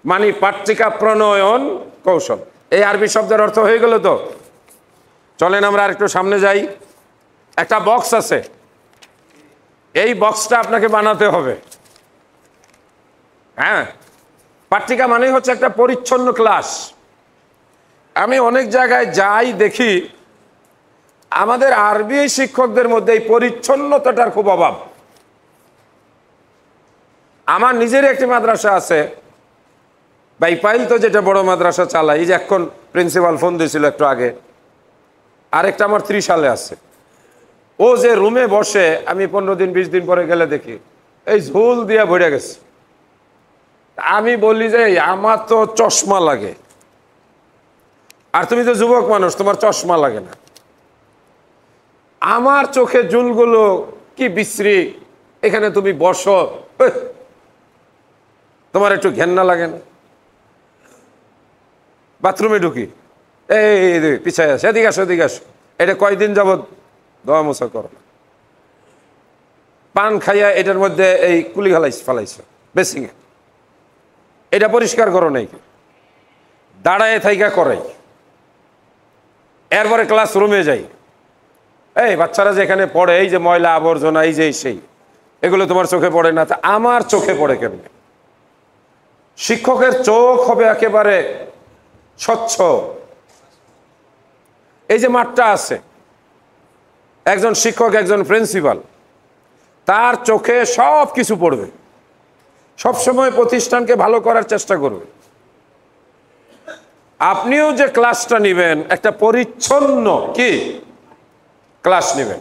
মানে পত্রিকা প্রণয়ন কৌশল। এই আরবি শব্দের অর্থ হয়ে গেল তো। চলেন আমরা আরেকটু সামনে যাই। একটা বক্স আছে, এই বক্সটা আপনাকে বানাতে হবে। হ্যাঁ, পত্রিকা মানে হচ্ছে একটা পরিচ্ছন্ন ক্লাস। আমি অনেক জায়গায় যাই, দেখি আমাদের আরবি শিক্ষকদের মধ্যে এই পরিচ্ছন্নতাটার খুব অভাব। আমার নিজের একটি মাদ্রাসা আছে, বাইপাইল তো, যেটা বড় মাদ্রাসা চালাই, এই যে এখন প্রিন্সিপাল ফোন দিয়েছিল একটু আগে। আরেকটা আমার 30 সালে আছে। ও যে রুমে বসে, আমি 15 দিন 20 দিন পরে গেলে দেখি এই ঝোল দিয়ে ভরে গেছে। আমি বলি যে আমার তো চশমা লাগে, আর তুমি তো যুবক মানুষ, তোমার চশমা লাগে না। আমার চোখে ঝুলগুলো কি বিশ্রী, এখানে তুমি বসো, তোমার একটু ঘেন্না লাগে না? বাথরুমে ঢুকি, এই পিছায় আসে, এদিকে আসো এদিকে আসো, এটা কয়দিন যাবৎ দোয়া মোছা করো না। পান খাইয়া এটার মধ্যে এই কুলি ফালাইছো বেসিংয়ে, এটা পরিষ্কার করো নাই, দাঁড়ায় থাইকা করাই। এরপরে ক্লাসরুমে যাই, এই বাচ্চারা যেখানে পড়ে, এই যে ময়লা আবর্জনা, এই যে সেই, এগুলো তোমার চোখে পড়ে না? তা আমার চোখে পড়ে কেমনে? শিক্ষকের চোখ হবে একেবারে স্বচ্ছ। এই যে মাঠটা আছে, একজন শিক্ষক, একজন প্রিন্সিপাল, তার চোখে সব কিছু পড়বে, সবসময় প্রতিষ্ঠানকে ভালো করার চেষ্টা করবে। আপনিও যে ক্লাসটা নেবেন একটা পরিচ্ছন্ন কি ক্লাস নেবেন,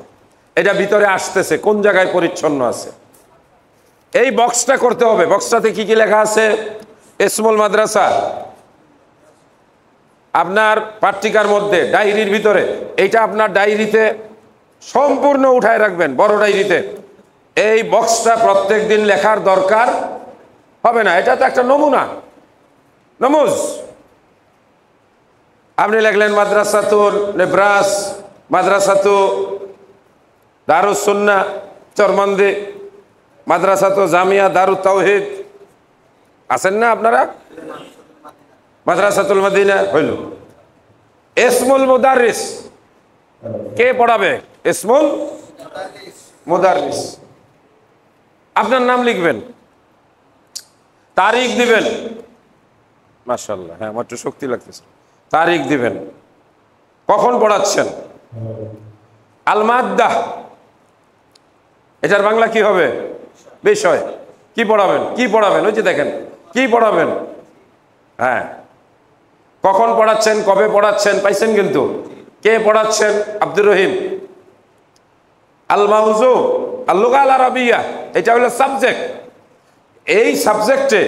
এটা ভিতরে আসতেছে কোন জায়গায় পরিচ্ছন্ন আছে। এই বক্সটা করতে হবে। বক্সটাতে কি কি লেখা আছে? ইসমুল মাদ্রাসা, আপনার পাট্টিকার মধ্যে ডায়েরির ভিতরে, এইটা আপনার ডায়েরিতে সম্পূর্ণ উঠায় রাখবেন, বড় ডায়েরিতে। এই বক্সটা প্রত্যেক দিন লেখার দরকার হবে না, এটা তো একটা নমুনা, নমুজ। আপনি লিখলেন মাদ্রাসাতুল নেব্রাস, মাদ্রাসাতু দারুস সুন্নাহ চরমন্দি, মাদ্রাসাতু জামিয়া দারুত তাওহীদ, আছেন না আপনারা? মাদ্রাসাতুল মদিনা হইল। ইসমুল মুদাররিস, কে পড়াবে? ইসমুল মুদাররিস। আপনার নাম লিখবেন, তারিখ দিবেন, মাশাআল্লাহ, হ্যাঁ আমার একটু শক্তি লাগতেছে। তারিখ দিবেন, কখন পড়াচ্ছেন। আল মাদ্দা, এটার বাংলা কি হবে? বিষয়। কি পড়াবেন? কি পড়াবেন? ওই যে দেখেন কি পড়াবেন, হ্যাঁ কখন পড়াচ্ছেন, কবে পড়াচ্ছেন, পাইছেন কিন্তু। কে পড়াচ্ছেন? আব্দুর রহিম। আল মাউজু আল লুগা আল আরাবিয়া, এটা হলো সাবজেক্ট। এই সাবজেক্টে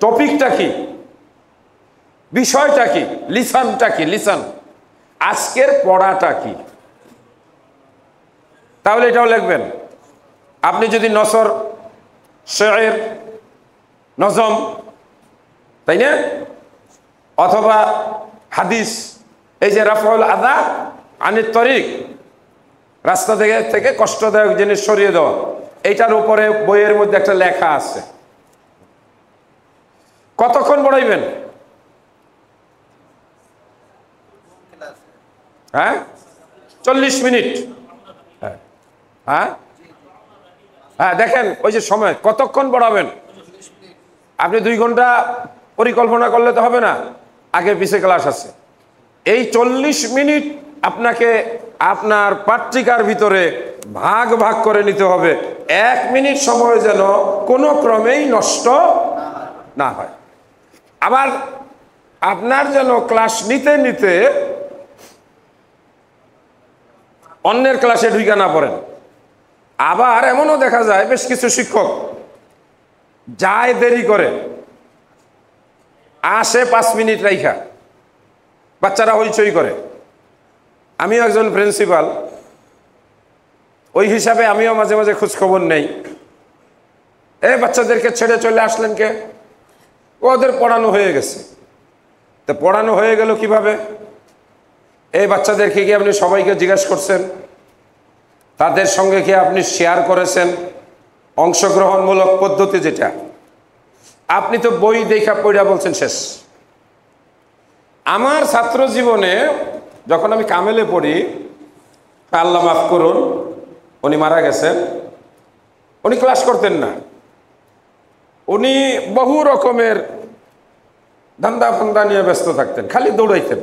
টপিকটা কি, বিষয়টা কি, লিসানটা কি, লিসান আজকের পড়াটা কি, তাহলে এটাও লিখবেন। আপনি যদি নসর, শের, নজম, তাই না, অথবা হাদিস, এই যে রাফউল আদা আনিত তরিক, রাস্তা থেকে কষ্টদায়ক জিনিস সরিয়ে দেওয়া, এইটার উপরে বইয়ের মধ্যে একটা লেখা আছে। কতক্ষণ পড়াইবেন? হ্যাঁ 40 মিনিট। হ্যাঁ হ্যাঁ দেখেন ওই যে সময়, কতক্ষণ পড়াবেন? আপনি 2 ঘন্টা পরিকল্পনা করলে তো হবে না, আগে পিছে ক্লাস আছে। এই 40 মিনিট আপনাকে আপনার পাট্টিকার ভিতরে ভাগ ভাগ করে নিতে হবে। 1 মিনিট সময় যেন কোনো ক্রমেই নষ্ট না হয়। আবার আপনার যেন ক্লাস নিতে নিতে অন্যের ক্লাসে ঢুকে না পড়েন। আবার এমনও দেখা যায় বেশ কিছু শিক্ষক যায় দেরি করে, আসে 5 মিনিট রাইখা, বাচ্চারা হইচই করে। আমিও একজন প্রিন্সিপাল, ওই হিসাবে আমিও মাঝে মাঝে খোঁজখবর নেই। বাচ্চাদেরকে ছেড়ে চলে আসলেন কে? ওদের পড়ানো হয়ে গেছে। তো পড়ানো হয়ে গেল কিভাবে? এই বাচ্চাদেরকে কি আপনি সবাইকে জিজ্ঞেস করছেন? তাদের সঙ্গে কি আপনি শেয়ার করেছেন? অংশগ্রহণমূলক পদ্ধতি যেটা, আপনি তো বই দেখা পড়া বলছেন শেষ। আমার ছাত্র জীবনে যখন আমি কামেলে পড়ি, আল্লাহ মাফ করুন, উনি মারা গেছেন, উনি ক্লাস করতেন না। উনি বহু রকমের ধান্দা ফান্দা নিয়ে ব্যস্ত থাকতেন, খালি দৌড়াইতেন,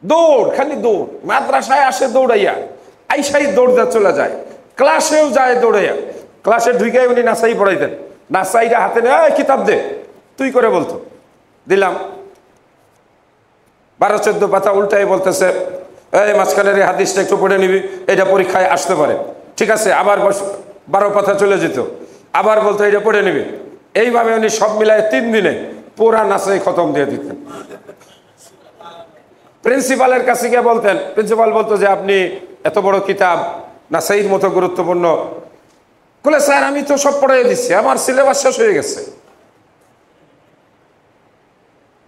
দৌড়, খালি দৌড়। মাদ্রাসায় আসে দৌড়াইয়া, আইসাই দৌড়তে চলে যায়, ক্লাসেও যায় দৌড়াইয়া। ক্লাসে ঢুকে উনি নাসাই পড়াইতেন, নাসাইটা হাতে নিয়ে কিতাব দে, তুই করে বলতো, দিলাম। 12-14 পাতা উল্টাই বলতেছে, এই মাঝখানের এই হাদিসটা একটু পড়ে নিবি, এটা পরীক্ষায় আসতে পারে, ঠিক আছে। আবার 12 পাতা চলে যেত, আবার বলতো এটা পড়ে নিবি। এইভাবে উনি সব মিলায় 3 দিনে পুরা নাসাই খতম দিয়ে দিতেন। প্রিন্সিপালের কাছে গিয়ে বলতেন, প্রিন্সিপাল বলতো যে আপনি এত বড় কিতাব নাসাইর মতো গুরুত্বপূর্ণ, বলে স্যার আমি তো সব পড়াই দিচ্ছি, আমার সিলেবাস শেষ হয়ে গেছে।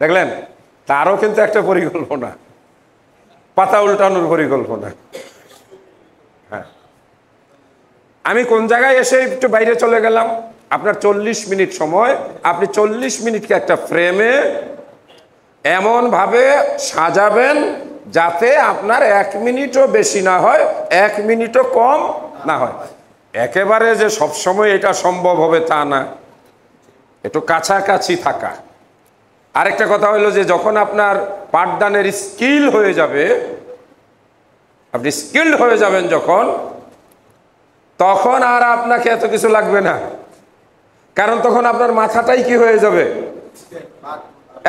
দেখলেন, তারও কিন্তু একটা পরিকল্পনা, পাতা উল্টানোর পরিকল্পনা। হ্যাঁ, আমি কোন জায়গায় এসে একটু বাইরে চলে গেলাম। আপনার 40 মিনিট সময়, আপনি 40 মিনিটকে একটা ফ্রেমে এমন ভাবে সাজাবেন যাতে আপনার 1 মিনিটও বেশি না হয়, 1 মিনিটও কম না হয়। একেবারে যে সবসময় এটা সম্ভব হবে তা না, একটু কাছাকাছি থাকা। আরেকটা কথা হলো যে যখন আপনার পাঠদানের স্কিল হয়ে যাবে, আপনি স্কিল্ড হয়ে যাবেন যখন, তখন আর আপনাকে এত কিছু লাগবে না। কারণ তখন আপনার মাথাটাই কি হয়ে যাবে,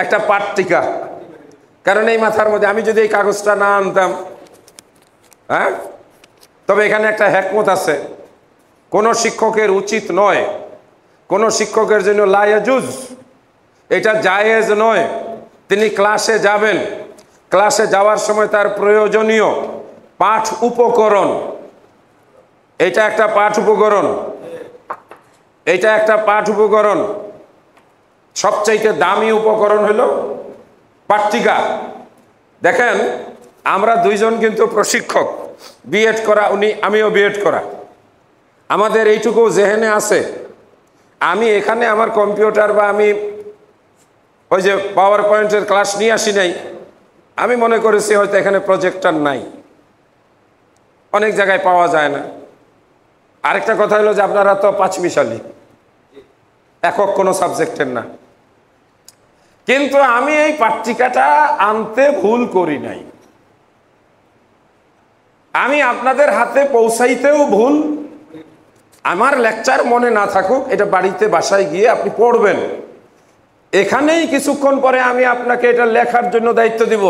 একটা পাট্টিকা। কারণ এই মাথার মধ্যে আমি যদি এই কাগজটা না আনতাম, হ্যাঁ, তবে এখানে একটা হিকমত আছে। কোনো শিক্ষকের উচিত নয়, কোনো শিক্ষকের জন্য লা ইয়াজুজ, এটা জায়েজ নয়, তিনি ক্লাসে যাবেন, ক্লাসে যাওয়ার সময় তার প্রয়োজনীয় পাঠ উপকরণ, এটা একটা পাঠ উপকরণ, এটা একটা পাঠ উপকরণ, সবচাইতে দামি উপকরণ হলো পাট্টিকা। দেখেন, আমরা দুইজন কিন্তু প্রশিক্ষক, বিএড করা, উনি, আমিও বিএড করা। আমাদের এইটুকু জেহেনে আছে, আমি এখানে আমার কম্পিউটার বা আমি ওই যে পাওয়ার পয়েন্টের ক্লাস নিয়ে আসি নাই, আমি মনে করেছি হয়তো এখানে প্রজেক্টর নাই, অনেক জায়গায় পাওয়া যায় না। আরেকটা কথা হলো যে আপনারা তো পাঁচমিশালি, একক কোনো সাবজেক্টের না। কিন্তু আমি এই পাট্টিকাটা আনতে ভুল করি নাই, আমি আপনাদের হাতে পৌঁছাইতেও ভুল। আমার লেকচার মনে না থাকুক, এটা বাড়িতে বাসায় গিয়ে আপনি পড়বেন। এখানেই কিছুক্ষণ পরে আমি আপনাকে এটা লেখার জন্য দায়িত্ব দিব,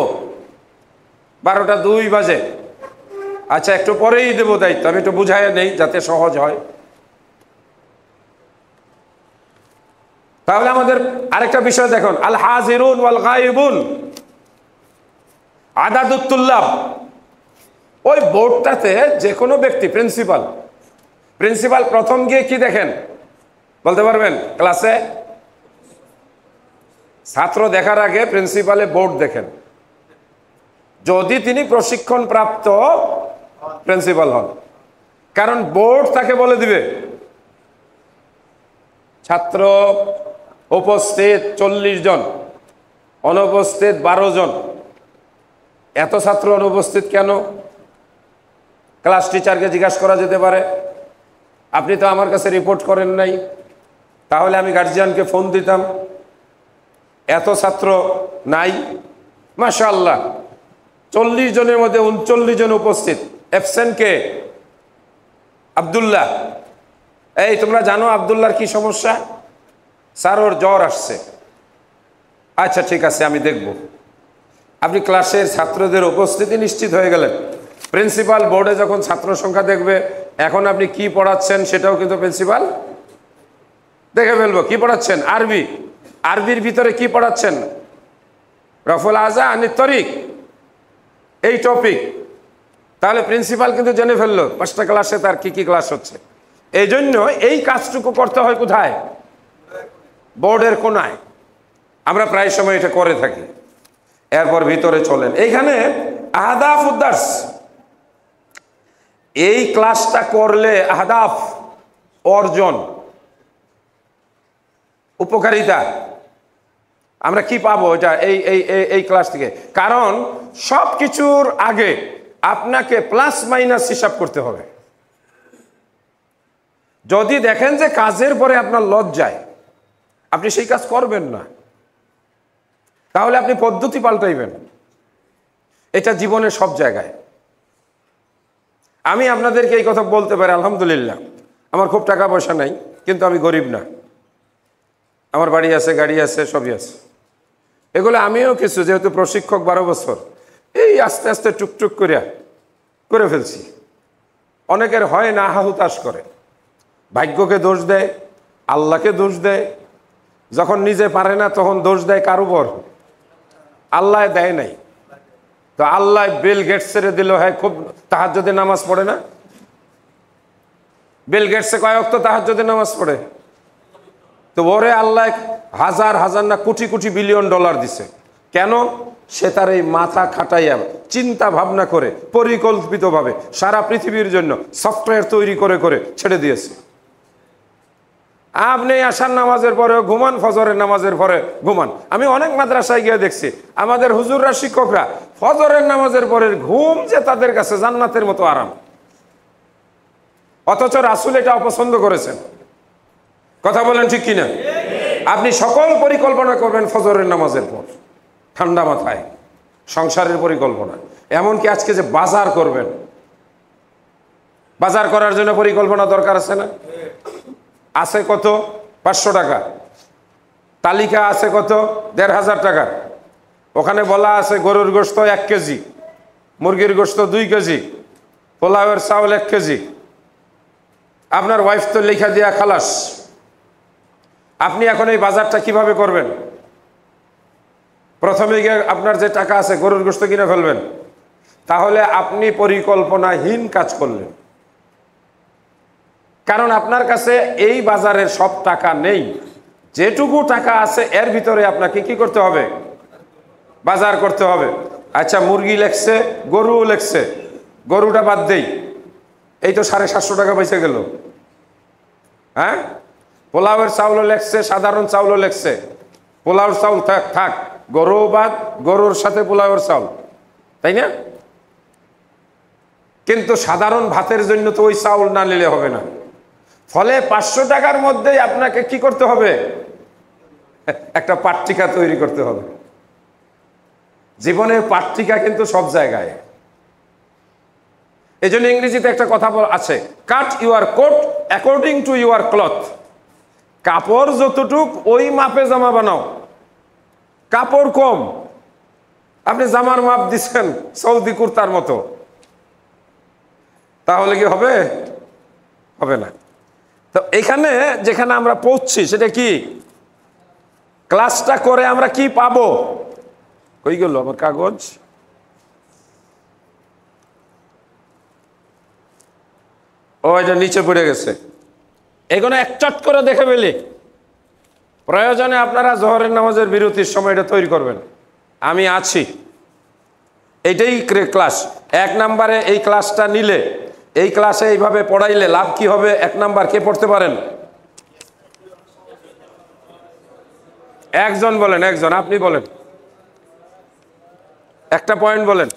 12টা 2 বাজে। আচ্ছা, একটু পরেই দেব দায়িত্ব, আমি একটু বুঝাই নেই যাতে সহজ হয়। তাহলে আমাদের আরেকটা বিষয় দেখুন, আল হাজিরুন ওয়াল গায়েবুন আদাদুত তুল্লাব। ওই বোর্ডটাতে যে কোনো ব্যক্তি, প্রিন্সিপাল প্রথম গিয়ে কি দেখেন বলতে পারবেন? ক্লাসে ছাত্র দেখার আগে প্রিন্সিপালে বোর্ড দেখেন, যদি তিনি প্রশিক্ষণ প্রাপ্ত প্রিন্সিপাল হন। কারণ বোর্ড তাকে বলে দিবে ছাত্র উপস্থিত 40 জন, অনুপস্থিত 12 জন। এত ছাত্র অনুপস্থিত কেন? ক্লাস টিচারকে জিজ্ঞাসা করা যেতে পারে, আপনি তো আমার কাছে রিপোর্ট করেন নাই, তাহলে আমি গার্জিয়ানকে ফোন দিতাম। এত ছাত্র নাই, মাশাআল্লাহ 40 জনের মধ্যে 39 জন উপস্থিত। অ্যাবসেন্ট কে? আব্দুল্লাহ। এই তোমরা জানো আব্দুল্লাহর কি সমস্যা? স্যার ওর জ্বর আসছে। আচ্ছা ঠিক আছে, আমি দেখব। আপনি ক্লাসের ছাত্রদের উপস্থিতি নিশ্চিত হয়ে গেলেন। প্রিন্সিপাল বোর্ডে যখন ছাত্র সংখ্যা দেখবে, এখন আপনি কি পড়াচ্ছেন সেটাও কিন্তু প্রিন্সিপাল দেখে ফেলবো। কি পড়াচ্ছেন? আরবি। আরবির ভিতরে কি পড়াচ্ছেন? রফুল আজা আনি তরিক, এই টপিক। তাহলে প্রিন্সিপাল কিন্তু জেনে ফেললো 5টা ক্লাসে তার কি কি ক্লাস হচ্ছে। এই জন্য এই কাজটুকু করতে হয় কোথায়? বোর্ডের কোনায়। আমরা প্রায় সময় এটা করে থাকি। এরপর ভিতরে চলেন, এইখানে আহদাফ উদ্দার্স, এই ক্লাসটা করলে আহদাফ অর্জন, উপকারিতা আমরা কি পাবো এটা এই এই এই ক্লাস থেকে? কারণ সব কিছুর আগে আপনাকে প্লাস মাইনাস হিসাব করতে হবে। যদি দেখেন যে কাজের পরে আপনার লজ্জায় আপনি সেই কাজ করবেন না, তাহলে আপনি পদ্ধতি পাল্টাইবেন। এটা জীবনের সব জায়গায়। আমি আপনাদেরকে এই কথা বলতে পারি, আলহামদুলিল্লাহ আমার খুব টাকা পয়সা নাই, কিন্তু আমি গরিব না, আমার বাড়ি আছে, গাড়ি আছে, সবই আছে। এগুলো আমিও কিছু, যেহেতু প্রশিক্ষক 12 বছর, এই আস্তে আস্তে টুকটুক করে ফেলছি। অনেকের হয় না, হাহুতাশ করে, ভাগ্যকে দোষ দেয়, আল্লাহকে দোষ দেয়। যখন নিজে পারে না তখন দোষ দেয় কার উপর? আল্লাহ দেয় নাই। তো আল্লাহ বিল গেটস ছেড়ে দিল, হ্যাঁ খুব তাহাজ্জুদে নামাজ পড়ে না? বিল গেটসে কয় ওয়াক্ত তাহাজ্জুদে নামাজ পড়ে? তো ওরে আল্লাহ হাজার হাজার না কোটি কোটি বিলিয়ন ডলার দিছে। কেন? সে তার এই মাথা খাটাইয়া চিন্তা ভাবনা করে পরিকল্পিতভাবে সারা পৃথিবীর জন্য সফটওয়্যার তৈরি করে ছেড়ে দিয়েছে। আপনি আশার নামাজের পরে ঘুমান, ফজরের নামাজের পরে ঘুমান। আমি অনেক মাদ্রাসায় গিয়ে দেখছি আমাদের হুজুররা, শিক্ষকরা ফজরের নামাজের পরে ঘুম যে তাদের কাছে জান্নাতের মতো আরাম। অথচ রাসূল এটা অপছন্দ করেছেন। কথা বলেন ঠিক কিনা? আপনি সকল পরিকল্পনা করবেন ফজরের নামাজের পর, ঠান্ডা মাথায়, সংসারের পরিকল্পনা, এমনকি আজকে যে বাজার করবেন, বাজার করার জন্য পরিকল্পনা দরকার আছে না? আছে কত? 500 টাকা। তালিকা আছে কত? 1500 টাকার। ওখানে বলা আছে গরুর গোশত 1 কেজি, মুরগির গোশত 2 কেজি, পোলাওয়ের চাউল 1 কেজি। আপনার ওয়াইফ তো লেখা দিয়া খালাস। আপনি এখন এই বাজারটা কিভাবে করবেন? প্রথমে গিয়ে আপনার যে টাকা আছে গরুর গোশত কিনে ফেলবেন। তাহলে আপনি পরিকল্পনাহীন কাজ করলেন, কারণ আপনার কাছে এই বাজারের সব টাকা নেই। যেটুকু টাকা আছে এর ভিতরে আপনাকে কি করতে হবে? বাজার করতে হবে। আচ্ছা, মুরগি লেখছে, গরু লেখছে, গরুটা বাদ দেই, এই তো 750 টাকা বেঁচে গেল। হ্যাঁ, পোলাওয়ের চাউলও লেখছে, সাধারণ চাউলও লেখছে। পোলাওর চাউল থাক থাক, গরু বাদ, গরুর সাথে পোলাওয়ের চাউল, তাই না? কিন্তু সাধারণ ভাতের জন্য তো ওই চাউল না নিলে হবে না। ফলে 500 টাকার মধ্যেই আপনাকে কি করতে হবে? একটা পাট্টিকা তৈরি করতে হবে। জীবনের পাট্টিকা কিন্তু সব জায়গায়। এই জন্য ইংরেজিতে একটা কথা আছে, cut your coat according to your cloth. কাপড় যতটুক ওই মাপে জামা বানাও। কাপড় কম, আপনি জামার মাপ দিচ্ছেন সৌদি কুর্তার মতো, তাহলে কি হবে? হবে না। তো এখানে যেখানে আমরা পৌঁছছি সেটা কি? ক্লাসটা করে আমরা কি পাবো? কই গেল আমার কাগজ? ও, এটা নিচে পড়ে গেছে। এগুলো একচট করে দেখে ফেলি। প্রয়োজনে আপনারা জোহরের নামাজের বিরতির সময় এটা তৈরি করবেন। আমি আছি। এইটাই ক্লাস। 1 নম্বরে এই ক্লাসটা নিলে, এই ক্লাসে এইভাবে পড়াইলে লাভ কি হবে? 1 নাম্বার কে পড়তে পারেন? একজন বলেন, একজন, আপনি বলেন, একটা পয়েন্ট বলেন,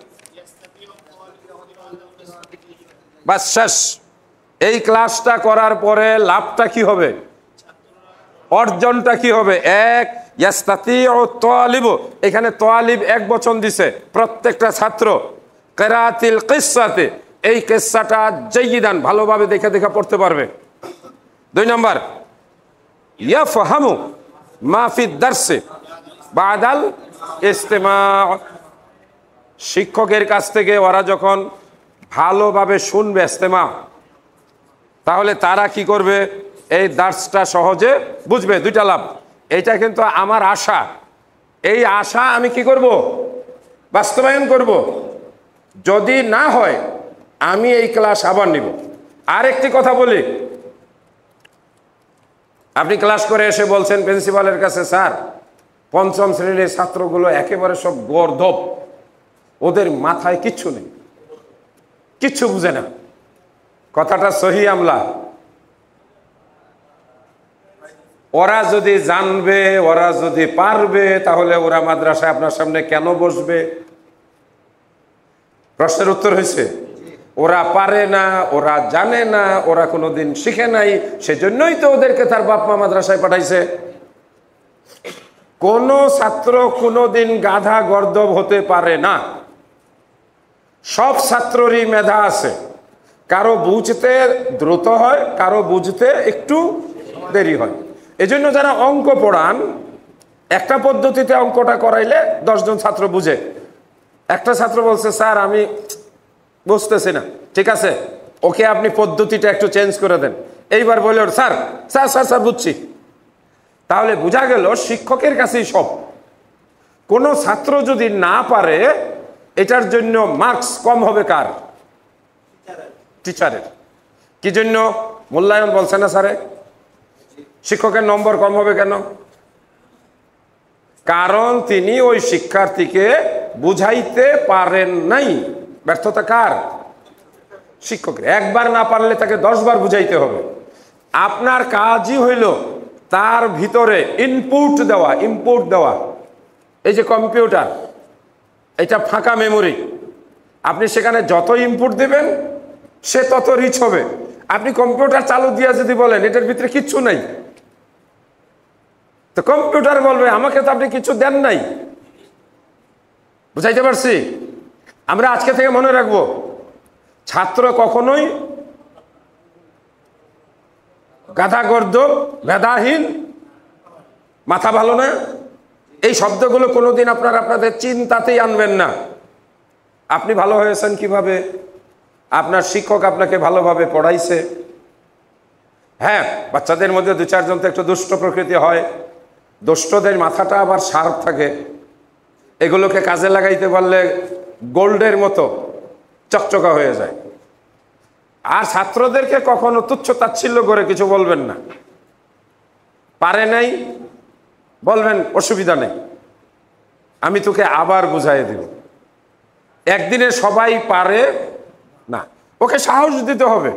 বাস শেষ। এই ক্লাসটা করার পরে লাভটা কি হবে? অর্জনটা কি হবে? 1 ইয়াস্তাতিউ তালিবু, এখানে তালিব 1 বচন দিছে। প্রত্যেকটা ছাত্র কিরাআতিল কিসসাতে, এই কিসসাটা জাইয়িদান ভালোভাবে দেখে দেখে পড়তে পারবে। 2 নাম্বার ইয়াফহামু মা ফি দারসি বাদাল ইস্তিমা', শিক্ষকের কাছ থেকে ওরা যখন ভালোভাবে শুনবে ইস্তেমা, তাহলে তারা কি করবে? এই দার্সটা সহজে বুঝবে। 2টা লাভ। এইটা কিন্তু আমার আশা। এই আশা আমি কি করব? বাস্তবায়ন করব। যদি না হয় আমি এই ক্লাস আবার নিব। আরেকটি কথা বলি, আপনি ক্লাস করে এসে বলছেন প্রিন্সিপালের কাছে, স্যার 5ম শ্রেণীর ছাত্রগুলো একেবারে সব গর্দভ, ওদের মাথায় কিচ্ছু নেই, কিচ্ছু বুঝে না। কথাটা সহি আমলা? ওরা যদি জানবে, ওরা যদি পারবে, তাহলে ওরা মাদ্রাসায় আপনার সামনে কেন বসবে? প্রশ্নের উত্তর হয়েছে, ওরা পারে না, ওরা জানে না, ওরা কোনোদিন শিখে নাই, সেজন্যই তো ওদেরকে তার বাপ মা মাদ্রাসায় পাঠাইছে। কোন ছাত্র কোনোদিন গাধা গর্দভ হতে পারে না। সব ছাত্ররই মেধা আছে। কারো বুঝতে দ্রুত হয়, কারো বুঝতে একটু দেরি হয়। এজন্য যারা অঙ্ক পড়ান, একটা পদ্ধতিতে অঙ্কটা করাইলে 10 জন ছাত্র বুঝে। একটা ছাত্র বলছে, স্যার আমি বুঝতেছি না, ঠিক আছে, ওকে আপনি পদ্ধতিটা একটু চেঞ্জ করে দেন। এইবার বলে, স্যার স্যার স্যার স্যার বুঝছি। তাহলে বোঝা গেল শিক্ষকের কাছেই সব। কোনো ছাত্র যদি না পারে, এটার জন্য মার্কস কম হবে কার? টিচারের। কি জন্য? মূল্যায়ন বলছে না স্যারে, শিক্ষকের নম্বর কম হবে কেন? কারণ তিনি ওই শিক্ষার্থীকে বুঝাইতে পারেন নাই। ব্যর্থতা কার? শিক্ষকের। একবার না পারলে তাকে 10 বার বুঝাইতে হবে। আপনার কাজই হইল তার ভিতরে ইনপুট দেওয়া, ইনপুট দেওয়া। এই যে কম্পিউটার, এটা ফাঁকা মেমোরি, আপনি সেখানে যত ইনপুট দেবেন সে তত রিচ হবে। আপনি কম্পিউটার চালু দিয়ে যদি বলেন এটার ভিতরে কিচ্ছু নাই, তো কম্পিউটার বলবে আমাকে তো আপনি কিছু দেন নাই। বুঝাইতে পারছি? আমরা আজকে থেকে মনে রাখবো, ছাত্র কখনোই গাধা গর্দভ, মেধাহীন, মাথা ভালো না, এই শব্দগুলো কোনোদিন আপনাদের চিন্তাতেই আনবেন না। আপনি ভালো হয়েছেন কিভাবে? আপনার শিক্ষক আপনাকে ভালোভাবে পড়াইছে। হ্যাঁ, বাচ্চাদের মধ্যে দু চারজন তো একটু দুষ্ট প্রকৃতি হয়, দুষ্টদের মাথাটা আবার শার্প থাকে, এগুলোকে কাজে লাগাইতে পারলে গোল্ডের মতো চকচকা হয়ে যায়। আর ছাত্রদেরকে কখনো তুচ্ছ তাচ্ছিল্য করে কিছু বলবেন না। পারে নাই বলবেন অসুবিধা নেই, আমি তোকে আবার বুঝাই দিব। একদিনে সবাই পারে না, ওকে সাহস দিতে হবে।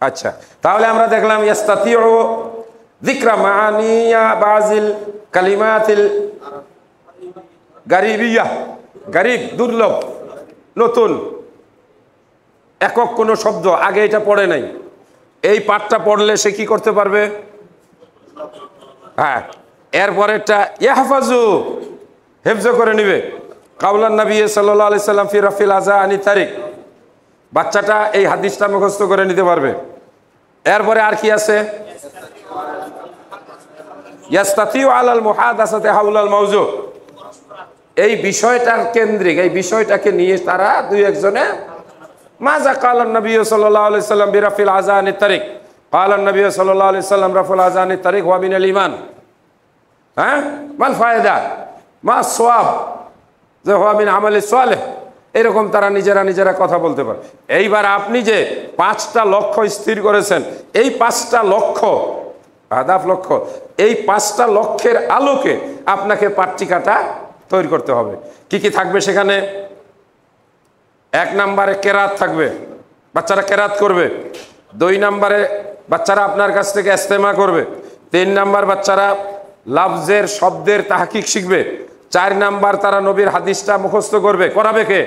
আচ্ছা, তাহলে আমরা দেখলাম ইয়াস্তাতিউ যিকরা মাআনিয়া বাযিল কালিমাতিল গারিবিয়া, গারিব দুর্লভ, নতুন, একক কোনো শব্দ আগে এটা পড়ে নাই, এই পাঠটা পড়লে সে কি করতে পারবে? হ্যাঁ, এরপরেরটা ইয়াহফাজু, হেফজ করে নিবে। কাউলান নবী সাল্লাল্লাহু আলাইহি সাল্লাম ফি রাফিল আযা আনি তারিক, বাচ্চাটা এই হাদিসটা মুখস্থ করে নিতে পারবে। এরপরে আর কি আছে? ইয়াস্তাতিউ আলাল মুহাদাসাতি হাওলাল মাওযু, এই বিষয়টার কেন্দ্রিক, এই বিষয়টাকে নিয়ে তারা দুই একজনে মাজা কালান নবী সাল্লাল্লাহু আলাইহি সাল্লাম বিরাফিল আযা আনি তারিক, কালান নবী সাল্লাল্লাহু আলাইহি সাল্লাম রাফুল আযা আনি তারিক ওয়া মিনাল ঈমান। হ্যাঁ, মাল ফায়দা মা সওয়াব, যে ওয়া মিন আমালিস সালেহ, এরকম তারা নিজেরা কথা বলতে পারে। এইবার আপনি যে 5টা লক্ষ্য স্থির করেছেন, এই 5টা লক্ষ্য, আহদাফ লক্ষ্য, এই 5টা লক্ষ্যের আলোকে আপনাকে পাট্টিকাটা তৈরি করতে হবে। কি কি থাকবে সেখানে? 1 নম্বরে কেরাত থাকবে, বাচ্চারা কেরাত করবে। 2 নম্বরে বাচ্চারা আপনার কাছ থেকে ইস্তেমা করবে। 3 নম্বর বাচ্চারা লফজের শব্দের তাহকিক শিখবে। 4 নাম্বার তারা নবীর হাদিসটা মুখস্থ করবে। করাবে কে?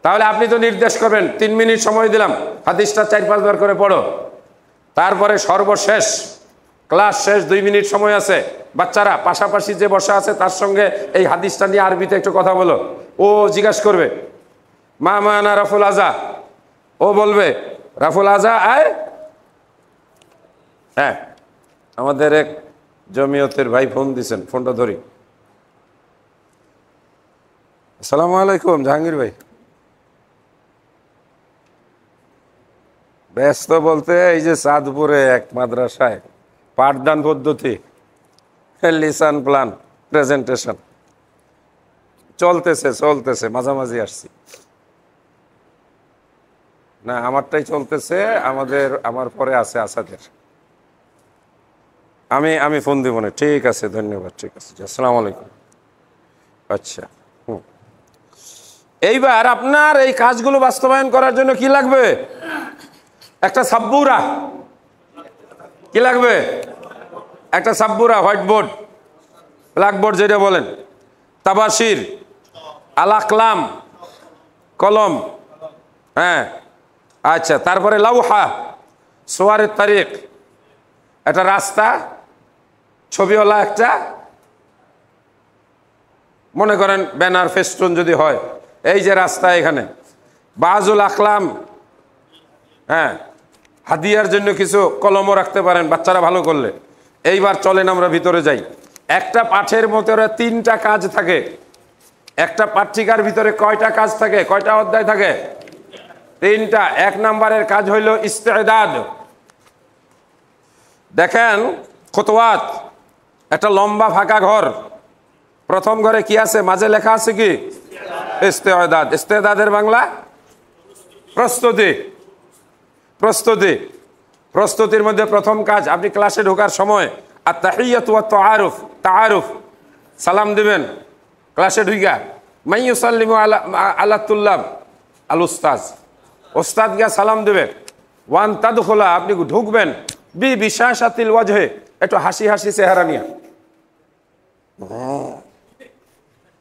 তাহলে আপনি তো নির্দেশ করবেন 3 মিনিট সময় দিলাম, হাদিসটা 4-5 বার করে পড়ো। তারপরে সর্বশেষ ক্লাস শেষ 2 মিনিট সময় আছে, বাচ্চারা পাশাপাশি যে বসা আছে তার সঙ্গে এই হাদিসটা নিয়ে আরবিতে একটু কথা বলো। ও জিজ্ঞাসা করবে মা মানা রাফুল আযা, ও বলবে রাফুল আযা আয়। হ্যাঁ, আমাদের এক জমিয়তের ভাই ফোন দিছেন, ফোনটা ধরি। আসসালামু আলাইকুম জাহাঙ্গীর ভাই। ব্যস্ত বলতে এই যে চাঁদপুরে এক মাদ্রাসায় পাঠদান পদ্ধতি, লিসান প্ল্যান প্রেজেন্টেশন চলতেছে, মাঝামাঝি আসছি না, আমারটাই চলতেছে, আমার পরে আছে আসাদের। আমি ফোন দিব না, ঠিক আছে, ধন্যবাদ, ঠিক আছে, আসসালামু আলাইকুম। আচ্ছা, এইবার আপনার এই কাজগুলো বাস্তবায়ন করার জন্য কি লাগবে? একটা সাব্বুরা। কি লাগবে? একটা সাব্বুরা, হোয়াইট বোর্ড, ব্ল্যাকবোর্ড যেটা বলেন, তাবাসির, আল-আকলাম, কলম। হ্যাঁ, আচ্ছা, তারপরে লাউহা, সোয়ারের তারিখ, একটা রাস্তা, ছবিওয়ালা একটা, মনে করেন ব্যানার ফেস্টুন যদি হয়, এই যে রাস্তা এখানে, বাজুল আকলাম, হ্যাঁ, হাদিয়ার জন্য কিছু কলমও রাখতে পারেন বাচ্চারা ভালো করলে। এইবার চলেন আমরা ভিতরে যাই। একটা পাঠের ভিতরে 3টা কাজ থাকে। একটা পাঠ্যিকার ভিতরে কয়টা কাজ থাকে, কয়টা অধ্যায় থাকে? 3টা। 1 নম্বরের কাজ হইল ইস্তেদাদ। দেখেন খুতওয়াত, একটা লম্বা ফাঁকা ঘর, প্রথম ঘরে কি আছে? মাঝে লেখা আছে কি? ইস্তেদাদ। ইস্তেদাদের বাংলা প্রস্তুতি। প্রস্তুতির মধ্যে প্রথম কাজ, আপনি ক্লাসে ঢোকার সময় আত-তাহিয়াতু ওয়াত-তাআরুফ, তাআরুফ, সালাম দিবেন ক্লাসে ঢুকা। মান ইউসাল্লিমু আলা তুল্লাব, আল উস্তাজ, ওস্তাদ গিয়া সালাম দেবে। ওয়ান তাদখুলা, আপনি ঢুকবেন বিশাশাতিল ওয়াজহে, একটু হাসি হাসি চেহারা নিয়ে।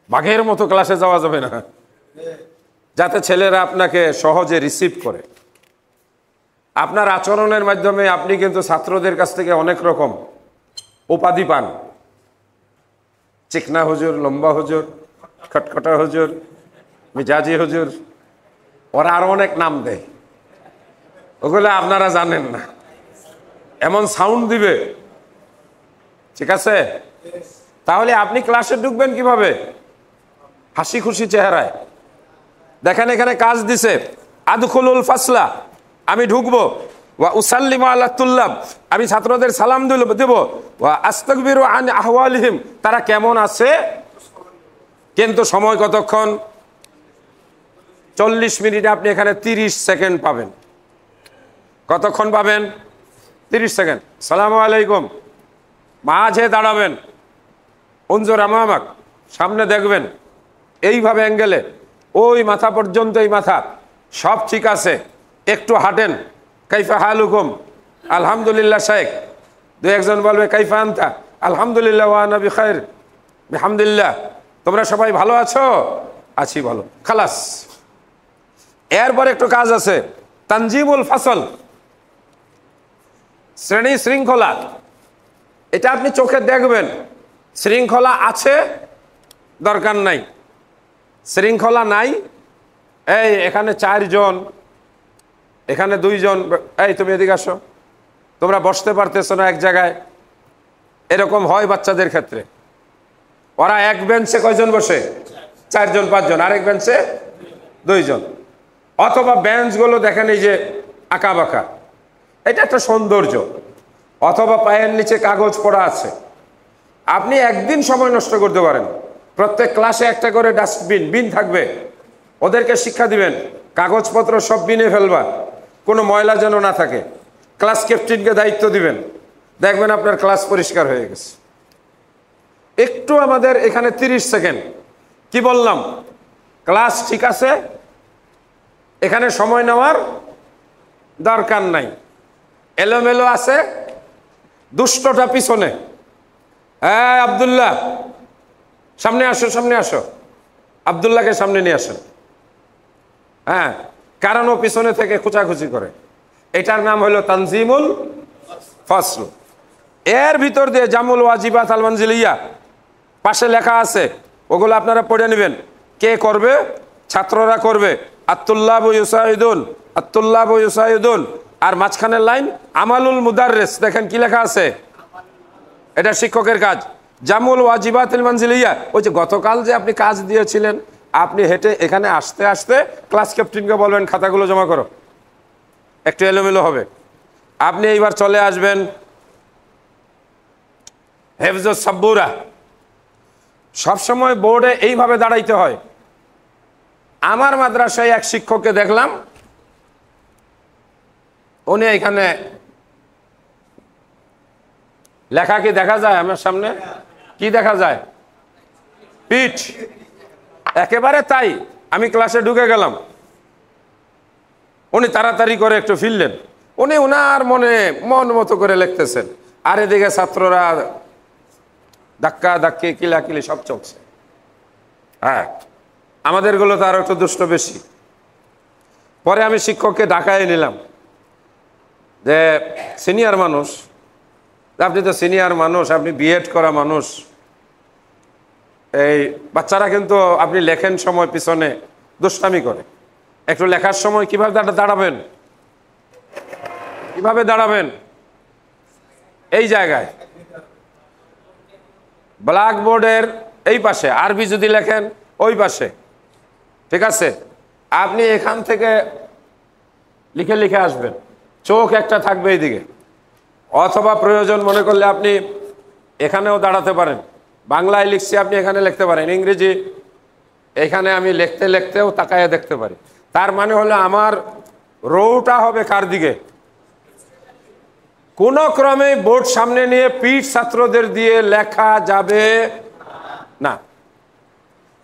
বাঘের মতো ক্লাসে যাওয়া যাবে না, যাতে ছেলেরা আপনাকে সহজে রিসিভ করে। আপনার আচরণের মাধ্যমে আপনি কিন্তু ছাত্রদের কাছ থেকে অনেক রকম উপাধি পান। চিকনা হুজুর, লম্বা হুজুর, খটখটা হুজুর, মিজাজি হুজুর, ওরা আরো অনেক নাম দেয়। ওগুলো আপনারা জানেন না, এমন সাউন্ড দিবে, ঠিক আছে? তাহলে আপনি ক্লাসে ঢুকবেন কিভাবে? হাসি খুশি চেহারায়। দেখেন এখানে কাজ দিছে, আদখুলুল ফাসলা, আমি ঢুকবো, ওয়া উসাল্লিমু আলা তুল্লাব, আমি ছাত্রদের সালাম দেব, ওয়া আস্তাগফিরু আন আহওয়ালিহিম, তারা কেমন আছে। কিন্তু সময় কতক্ষণ? 40 মিনিটে আপনি এখানে 30 সেকেন্ড পাবেন। কতক্ষণ পাবেন? 30 সেকেন্ড। সালামু আলাইকুম, মাঝে দাঁড়াবেন, উনজুর আমামাক, সামনে দেখবেন, এইভাবে অ্যাঙ্গেলে, ওই মাথা পর্যন্ত, এই মাথা সব ঠিক আছে, একটু হাঁটেন, কাইফা হালুকুম, আলহামদুলিল্লাহ শেখ, দু একজন বলবে কাইফা আনতা, আলহামদুলিল্লাহ ওয়া আনা বিখাইর, বিহামদুলিল্লাহ, তোমরা সবাই ভালো আছো? আছি ভালো, খালাস। এরপর একটু কাজ আছে, তানজিমুল ফাসল, শ্রেণী শৃঙ্খলা। এটা আপনি চোখে দেখবেন, শৃঙ্খলা আছে, দরকার নাই, শৃঙ্খলা নাই, এই এখানে 4 জন, এখানে 2 জন, এই তুমি এদিকে আসো, তোমরা বসতে পারতেছো না এক জায়গায়, এরকম হয় বাচ্চাদের ক্ষেত্রে। ওরা এক বেঞ্চে কয়জন বসে? 4 জন 5 জন, আরেক বেঞ্চে 2 জন। অথবা বেঞ্চগুলো দেখেন এই যে আঁকা বাঁকা, এটা একটা সৌন্দর্য। অথবা পায়ের নিচে কাগজ পড়া আছে। আপনি একদিন সময় নষ্ট করতে পারেন, প্রত্যেক ক্লাসে একটা করে বিন থাকবে, ওদেরকে শিক্ষা দিবেন, কাগজপত্র সব বিনে ফেলবা, কোনো ময়লা যেন না থাকে। ক্লাস ক্যাপ্টেনকে দায়িত্ব দিবেন, দেখবেন আপনার ক্লাস পরিষ্কার হয়ে গেছে। একটু আমাদের এখানে 30 সেকেন্ড, কি বললাম? ক্লাস ঠিক আছে, এখানে সময় নেওয়ার দরকার নাই। এলোমেলো আছে, দুষ্টটা পিছনে। হ্যাঁ আব্দুল্লাহ, সামনে আসো, সামনে আসো, আব্দুল্লাহকে সামনে নিয়ে আসেন। হ্যাঁ, কারণ ও পিছনে থেকে খোঁচাখুচি করে। এটার নাম হলো তানজিমুল ফাসল। এর ভিতর দিয়ে জামুল ওয়াজিবাত আল মানজিলিয়া পাশে লেখা আছে, ওগুলো আপনারা পড়ে নেবেন। কে করবে? ছাত্ররা করবে। আত্তুল্লাবু ইউসাইদুন, আত্তুল্লাবু ইউসাইদুন। আর মাঝখানের লাইন আমালুল মুদাররিস, দেখেন কি লেখা আছে, এটা শিক্ষকের কাজ। জামুল ওয়াজিবাত আল মানজিলিয়া, ওই যে গতকাল যে আপনি কাজ দিয়েছিলেন, আপনি হেঁটে এখানে আসতে আসতে ক্লাস ক্যাপ্টেনকে বলবেন খাতাগুলো জমা করো, একটু এলোমেলো হবে। আপনি এইবার চলে আসবেন হেফজুস সাব্বুরা। সবসময় বোর্ডে এইভাবে দাঁড়াইতে হয়। আমার মাদ্রাসায় এক শিক্ষককে দেখলাম, উনি এখানে লেখা কি দেখা যায় আমার সামনে? কি দেখা যায়? পিঠ। একেবারে তাই। আমি ক্লাসে ঢুকে গেলাম, উনি তাড়াতাড়ি করে একটু ফিরলেন, উনি ওনার মন মতো করে লিখতেছেন, আর এদিকে ছাত্ররা ধাক্কা ধাক্কি কিলাকিলি সব চলছে। হ্যাঁ, আমাদের গুলো তো আরো একটু দুষ্ট বেশি। পরে আমি শিক্ষককে ডাকায় নিলাম, যে সিনিয়র মানুষ, আপনি তো সিনিয়র মানুষ, আপনি বিএড করা মানুষ, এই বাচ্চারা কিন্তু আপনি লেখেন সময় পিছনে দুষ্টামি করে, একটু লেখার সময় কিভাবে দাঁড়াবেন, কিভাবে দাঁড়াবেন? এই জায়গায় ব্ল্যাকবোর্ডের এই পাশে, আরবি যদি লেখেন ওই পাশে, ঠিক আছে? আপনি এখান থেকে লিখে লিখে আসবেন, চোখ একটা থাকবে এইদিকে। অথবা প্রয়োজন মনে করলে আপনি এখানেও দাঁড়াতে পারেন, বাংলায় লিখছি আপনি এখানে লিখতে পারেন, ইংরেজি এখানে আমি লিখতে লিখতেও তাকায় দেখতে পারি। তার মানে হলো আমার রোটা হবে কার দিকে? কোন ক্রমে বোর্ড সামনে নিয়ে পিঠ ছাত্রদের দিয়ে লেখা যাবে না।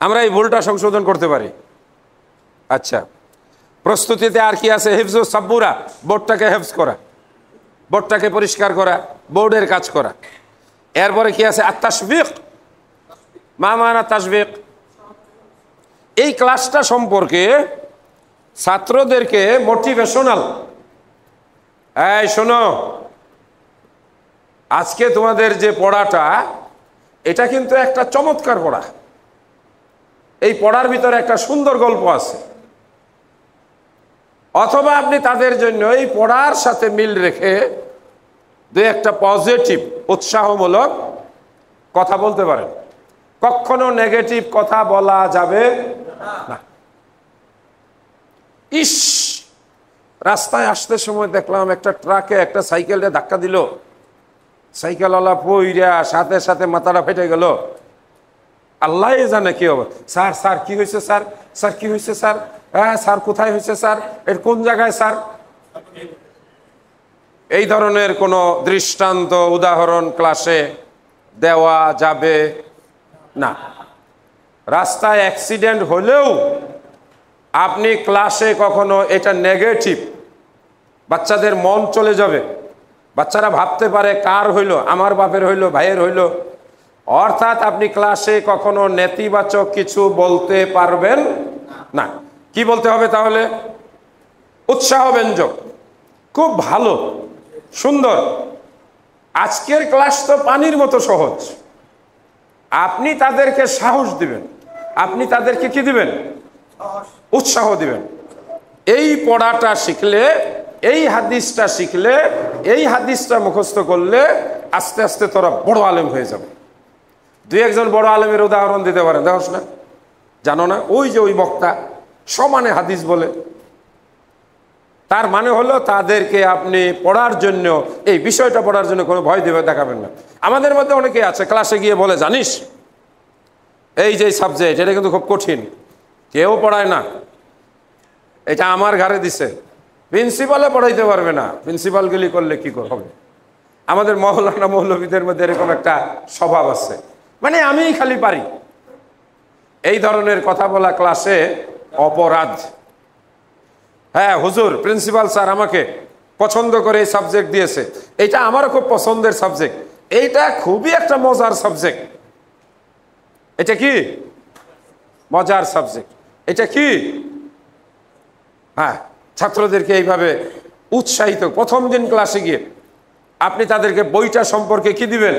আমরা এই ভুলটা সংশোধন করতে পারি। আচ্ছা, প্রস্তুতিতে আর কি আছে? হিফজুস সাব্বুরা, বোর্ডটাকে হেফজ করা, বোর্ডটাকে পরিষ্কার করা, বোর্ডের কাজ করা। এরপরে কি আছে? আত-তাশবিক। মা মানা তাশবিক? এই ক্লাসটা সম্পর্কে ছাত্রদেরকে মোটিভেশনাল, এই শোনো, আজকে তোমাদের যে পড়াটা, এটা কিন্তু একটা চমৎকার পড়া। এই পড়ার ভিতরে একটা সুন্দর গল্প আছে। অথবা আপনি তাদের জন্য এই পড়ার সাথে মিল রেখে দুই একটা পজিটিভ উৎসাহমূলক কথা বলতে পারেন। কখনো নেগেটিভ কথা বলা যাবে না। ইস, রাস্তায় আসতে সময় দেখলাম একটা ট্রাকে একটা সাইকেলটা ধাক্কা দিল, সাইকেলওয়ালা পইরা সাথে সাথে মাথাটা ফেটে গেল। আল্লাহ জানে কি হবে। স্যার স্যার কি হয়েছে স্যার? স্যার কি হয়েছে স্যার? হ্যাঁ স্যার কোথায় হয়েছে স্যার? এর কোন জায়গায় স্যার? এই ধরনের কোনো দৃষ্টান্ত উদাহরণ ক্লাসে দেওয়া যাবে না। রাস্তায় অ্যাক্সিডেন্ট হলেও আপনি ক্লাসে কখনো এটা নেগেটিভ, বাচ্চাদের মন চলে যাবে, বাচ্চারা ভাবতে পারে কার হইল, আমার বাপের হইল, ভাইয়ের হইল। অর্থাৎ আপনি ক্লাসে কখনো নেতিবাচক কিছু বলতে পারবেন না। কি বলতে হবে তাহলে? উৎসাহব্যঞ্জক, খুব ভালো, সুন্দর। আজকের ক্লাস তো পানির মতো সহজ। আপনি তাদেরকে সাহস দিবেন, আপনি তাদেরকে কি দিবেন? উৎসাহ দিবেন। এই পড়াটা শিখলে, এই হাদিসটা শিখলে, এই হাদিসটা মুখস্থ করলে আস্তে আস্তে তোরা বড় আলেম হয়ে যাবে। দুই একজন বড় আলেমের উদাহরণ দিতে পারেন, দেখোস না? জানো না? ওই যে ওই বক্তা সমানে হাদিস বলে, তার মানে হলো তাদেরকে আপনি পড়ার জন্য, এই বিষয়টা পড়ার জন্য কোনো ভয় দেখাবেন না। আমাদের মধ্যে অনেকে আছে ক্লাসে গিয়ে বলে, জানিস এই যে সাবজেক্ট এটা কিন্তু খুব কঠিন, কেউ পড়ায় না, এটা আমার ঘাড়ে দিছে, প্রিন্সিপালে পড়াইতে পারবে না, প্রিন্সিপালগুলি করলে কি হবে। আমাদের মহল্লানা মৌলবীদের মধ্যে এরকম একটা স্বভাব আছে, মানে আমিই খালি পারি। এই ধরনের কথা বলা ক্লাসে অপরাধ। হ্যাঁ হুজুর, প্রিন্সিপাল স্যার আমাকে পছন্দ করে এই সাবজেক্ট দিয়েছে, এটা আমারও খুব পছন্দের সাবজেক্ট, এইটা খুবই একটা মজার সাবজেক্ট। এটা কি মজার সাবজেক্ট? এটা কি? হ্যাঁ, ছাত্রদেরকে এইভাবে উৎসাহিত, প্রথম দিন ক্লাসে গিয়ে আপনি তাদেরকে বইটা সম্পর্কে কি দিবেন?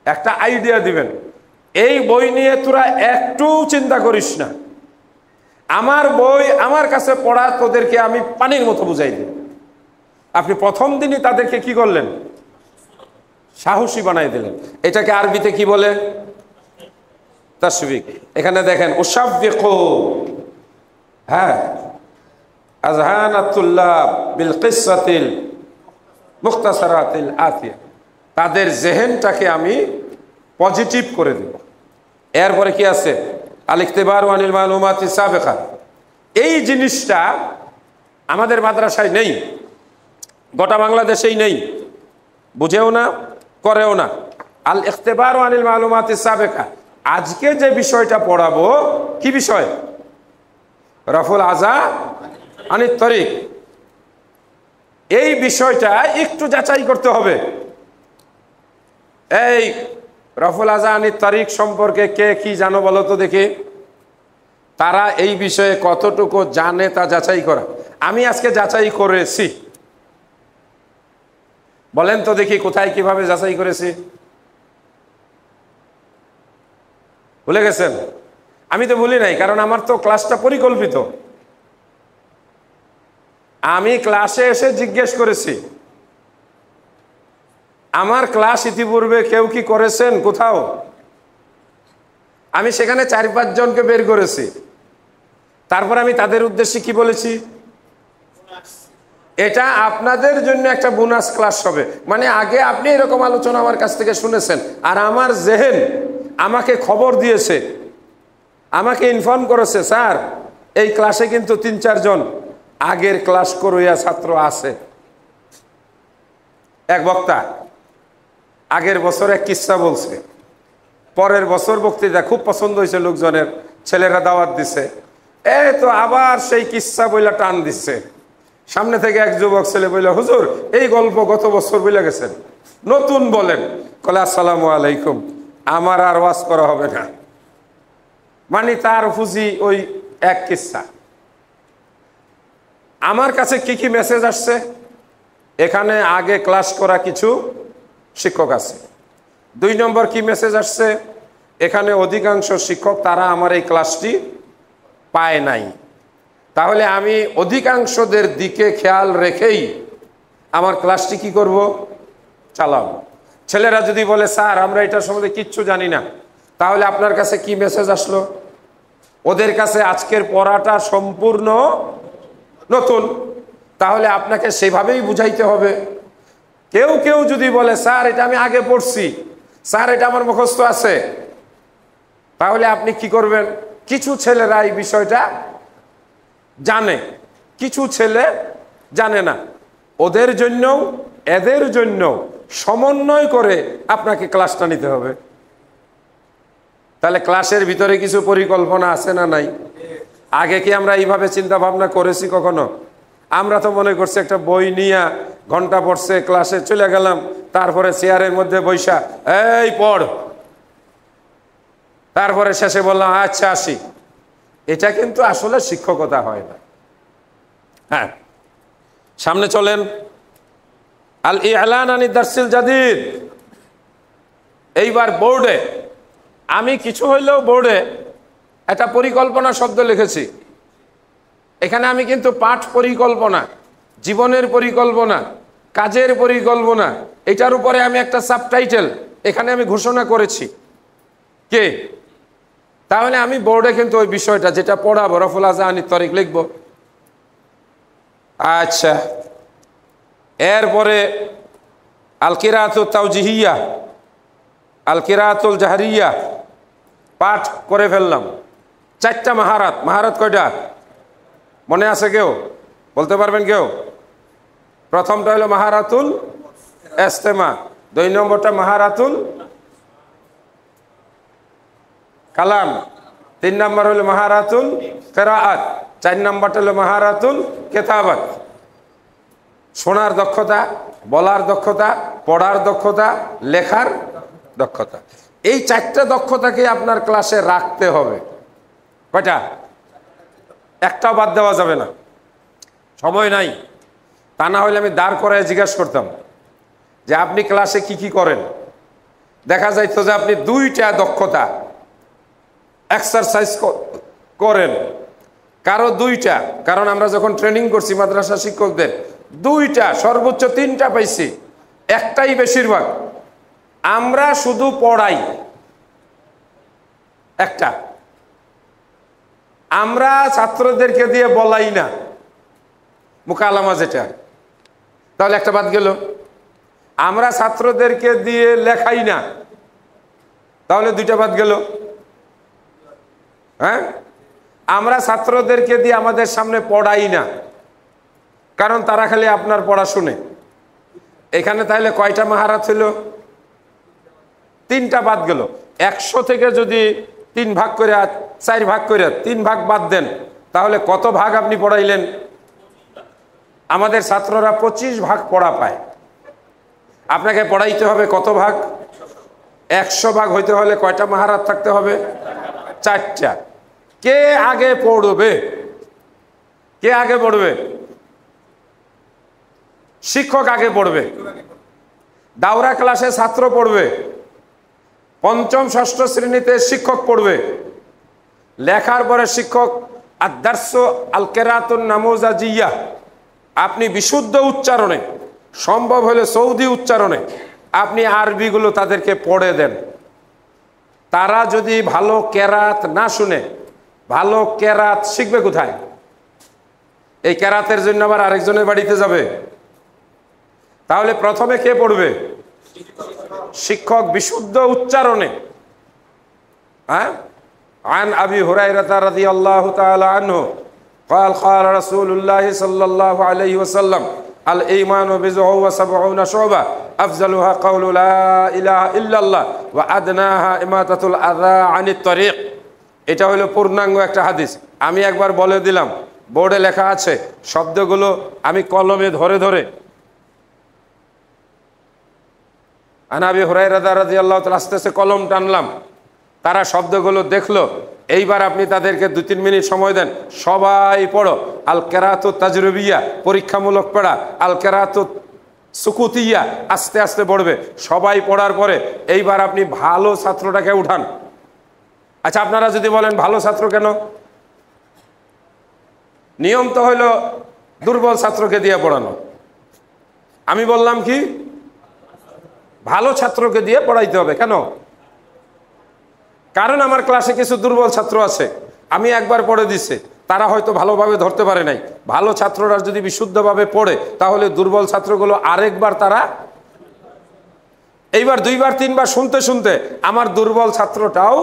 একটা আইডিয়া দিবেন। এই বই নিয়ে তোরা একটু চিন্তা করিস না, আমার বই আমার কাছে পড়া, তোদেরকে আমি পানির মতো বুঝাই দিই। আপনি প্রথম দিনই তাদেরকে কি করলেন? সাহসী বানাই দিলেন। এটাকে আরবিতে কি বলে? তাশবিক। এখানে দেখেন, উসাব্বিকু, হ্যাঁ, আযহানাতুল্লাহ বিল কিসসাতিল মুখতাসারাতিল আতিয়া, তাদের জেহেনটাকে আমি পজিটিভ করে দেব। এরপরে কি আছে? আল ইখতিবারু আনিল মালুমাতিস সাবিকা। এই জিনিসটা আমাদের মাদ্রাসায় নেই, গোটা বাংলাদেশেই নেই, বুঝেও না, করেও না। আল ইখতিবারু আনিল মালুমাতিস সাবিকা, আজকে যে বিষয়টা পড়াবো, কি বিষয়? রাফুল আযা আনিত তরিক। এই বিষয়টা একটু যাচাই করতে হবে। এই রাফুল আযা আনিত তরিক সম্পর্কে কে কি জানো বলো তো দেখি? তারা এই বিষয়ে কতটুকু জানে তা যাচাই করা। আমি আজকে যাচাই করেছি, বলেন তো দেখি কোথায় কিভাবে যাচাই করেছি? ভুলে গেছেন? আমি তো ভুলি নাই, কারণ আমার তো ক্লাসটা পরিকল্পিত। আমি ক্লাসে এসে জিজ্ঞেস করেছি, আমার ক্লাস ইতিপূর্বে কেউ কি করেছেন কোথাও? আমি সেখানে 4-5 জনকে বের করেছি। তারপর আমি তাদের উদ্দেশ্যে কি বলেছি? এটা আপনাদের জন্য একটা বোনাস ক্লাস হবে। মানে আগে আপনি এরকম আলোচনা আমার কাছ থেকে শুনেছেন, আর আমার জেহেন আমাকে খবর দিয়েছে, আমাকে ইনফর্ম করেছে, স্যার এই ক্লাসে কিন্তু 3-4 জন আগের ক্লাস করইয়া ছাত্র আছে। এক বক্তা আগের বছর এক কিস্সা বলছে, পরের বছর বক্তৃতা খুব পছন্দ হয়েছে লোকজনের, ছেলেরা দাওয়াত দিছে, তো আবার সেই কিস্সা বইলা টান দিচ্ছে। সামনে থেকে এক যুবক ছেলে বলল, হুজুর এই গল্প গত বছর বইলা গেছেন, নতুন বলেন। কলে আসসালামু আলাইকুম, আমার আর ওয়াজ করা হবে না। মানে তার ফুজি ওই এক কিস্সা। আমার কাছে কি কি মেসেজ আসছে? এখানে আগে ক্লাস করা কিছু শিক্ষক আছে। 2 নম্বর কি মেসেজ আসছে? এখানে অধিকাংশ শিক্ষক তারা আমার এই ক্লাসটি পায় নাই। তাহলে আমি অধিকাংশদের দিকে খেয়াল রেখেই আমার ক্লাসটি কি করব, চালাবো। ছেলেরা যদি বলে স্যার আমরা এটার সম্বন্ধে কিচ্ছু জানি না, তাহলে আপনার কাছে কি মেসেজ আসলো? ওদের কাছে আজকের পড়াটা সম্পূর্ণ নতুন, তাহলে আপনাকে সেভাবেই বুঝাইতে হবে। কেউ কেউ যদি বলে স্যার এটা আমি আগে পড়ছি, স্যার এটা আমার মুখস্থ আছে, তাহলে আপনি কি করবেন? কিছু ছেলেরা এই বিষয়টা জানে, কিছু ছেলে জানে না। ওদের জন্য এদের জন্য সমন্বয় করে আপনাকে ক্লাসটা নিতে হবে। তাহলে ক্লাসের ভিতরে কিছু পরিকল্পনা আছে না নাই? আগে কি আমরা এইভাবে চিন্তা ভাবনা করেছি কখনো? আমরা তো মনে করছি একটা বই নিয়ে ঘন্টা পড়ছে, ক্লাসে চলে গেলাম, তারপরে চেয়ারের মধ্যে বৈশা এই পড়, তারপরে শেষে বললাম আচ্ছা আসি। এটা কিন্তু আসলে শিক্ষকতা হয় না। হ্যাঁ, সামনে চলেন। আল ইআলান আনি দারসিল জাদিদ। এইবার বোর্ডে আমি কিছু হইলেও বোর্ডে একটা পরিকল্পনা শব্দ লিখেছি। এখানে আমি কিন্তু পাঠ পরিকল্পনা, জীবনের পরিকল্পনা, কাজের পরিকল্পনা, এটার উপরে আমি একটা সাবটাইটেল এখানে আমি ঘোষণা করেছি। কে? তাহলে আমি বোর্ডে কিন্তু ওই বিষয়টা যেটা পড়াবো রফুল আজানি তরিক লিখব। আচ্ছা, এরপরে আল কিরাতুত তাওজিহিয়া, আল কিরাতুল জাহরিয়া পাঠ করে ফেললাম। 4টা মাহারাত। মাহারাত কয়টা মনে আছে কেউ? বলতে পারবেন কেউ? প্রথমটা হলো মাহারাতুল ইস্তেমা, 2 নম্বরটা মাহারাতুল কালাম, 3 নম্বর হলো মাহারাতুল কিরাআত, 4 নম্বরটা হলো মাহারাতুল কিতাবাত। শোনার দক্ষতা, বলার দক্ষতা, পড়ার দক্ষতা, লেখার দক্ষতা। এই 4টা দক্ষতাকে আপনার ক্লাসে রাখতে হবে। কয়টা? একটাও বাদ দেওয়া যাবে না। সময় নাই, তা না হলে আমি দাঁড় করায় জিজ্ঞাসা করতাম যে আপনি ক্লাসে কি কি করেন। দেখা যাইতো যে আপনি 2টা দক্ষতা এক্সারসাইজ করেন, কারো 2টা। কারণ আমরা যখন ট্রেনিং করছি মাদ্রাসা শিক্ষকদের 2টা সর্বোচ্চ 3টা পাইছি, একটাই বেশিরভাগ। আমরা শুধু পড়াই একটা, আমরা ছাত্রদেরকে দিয়ে বলাই না, মুকালামা যেটা, তাহলে একটা বাদ গেল। আমরা ছাত্রদেরকে দিয়ে লেখাই না, তাহলে 2টা বাদ গেল। হ্যাঁ, আমরা ছাত্রদেরকে দিয়ে আমাদের সামনে পড়াই না, কারণ তারা খালি আপনার পড়া শুনে। এখানে তাহলে কয়টা মাহারাত হইল? 3টা বাদ গেল। 100 থেকে যদি 3 ভাগ করে 4 ভাগ করে 3 ভাগ বাদ দেন, তাহলে কত ভাগ আপনি পড়াইলেন? আমাদের ছাত্ররা 25 ভাগ পড়া পায়। আপনাকে পড়াইতে হবে কত ভাগ? 100 ভাগ হইতে হলে কয়টা মাহারাত থাকতে হবে? 4টা। কে আগে পড়বে? কে আগে পড়বে? শিক্ষক আগে পড়বে। দাওরা ক্লাসে ছাত্র পড়বে, 5ম 6ষ্ঠ শ্রেণীতে শিক্ষক পড়বে। লেখার পরে শিক্ষক আদ-দারসু আল কিরাতুন নামুজাজিয়া, আপনি বিশুদ্ধ উচ্চারণে, সম্ভব হলে সৌদি উচ্চারণে আপনি আরবিগুলো তাদেরকে পড়ে দেন। তারা যদি ভালো কেরাত না শুনে, ভালো কেরাত শিখবে কোথায়? এই কেরাতের জন্য আবার আরেকজনের বাড়িতে যাবে। তাহলে প্রথমে কে পড়বে? শিক্ষক বিশুদ্ধ উচ্চারণে। হ্যাঁ, আন আবি হুরায়রা রাদিয়াল্লাহু তাআলা আনহু قال قال رسول الله صلى الله عليه وسلم الإيمان بضع وسبعون شعبة أفضلها قول لا إله إلا الله وأدناها إماتة الأذى عن الطريق। এটা হলো পূর্ণাঙ্গ একটা হাদিস। আমি একবার বলে দিলাম, বোর্ডে লেখা আছে, শব্দগুলো আমি কলমে ধরে ধরে আনাবি হুরায়রা রাদিয়াল্লাহু তাআলা আস্তে আস্তে কলম টানলাম, তারা শব্দগুলো দেখলো। এইবার আপনি তাদেরকে 2-3 মিনিট সময় দেন, সবাই পড়ো। আল কিরাতুত তাজরিবিয়া, পরীক্ষামূলক পড়া। আল কিরাতুত সুকুতিয়া, আস্তে আস্তে পড়বে। সবাই পড়ার পরে এইবার আপনি ভালো ছাত্রটাকে উঠান। আচ্ছা, আপনারা যদি বলেন ভালো ছাত্র কেন? নিয়ম তো হইল দুর্বল ছাত্রকে দিয়ে পড়ানো। আমি বললাম কি, ভালো ছাত্রকে দিয়ে পড়াইতে হবে। কেন? কারণ আমার ক্লাসে কিছু দুর্বল ছাত্র আছে, আমি একবার পড়ে দিছি, তারা হয়তো ভালোভাবে ধরতে পারে নাই। ভালো ছাত্ররা যদি বিশুদ্ধভাবে পড়ে, তাহলে দুর্বল ছাত্রগুলো আরেকবার তারা এইবার 2বার 3বার শুনতে শুনতে আমার দুর্বল ছাত্রটাও,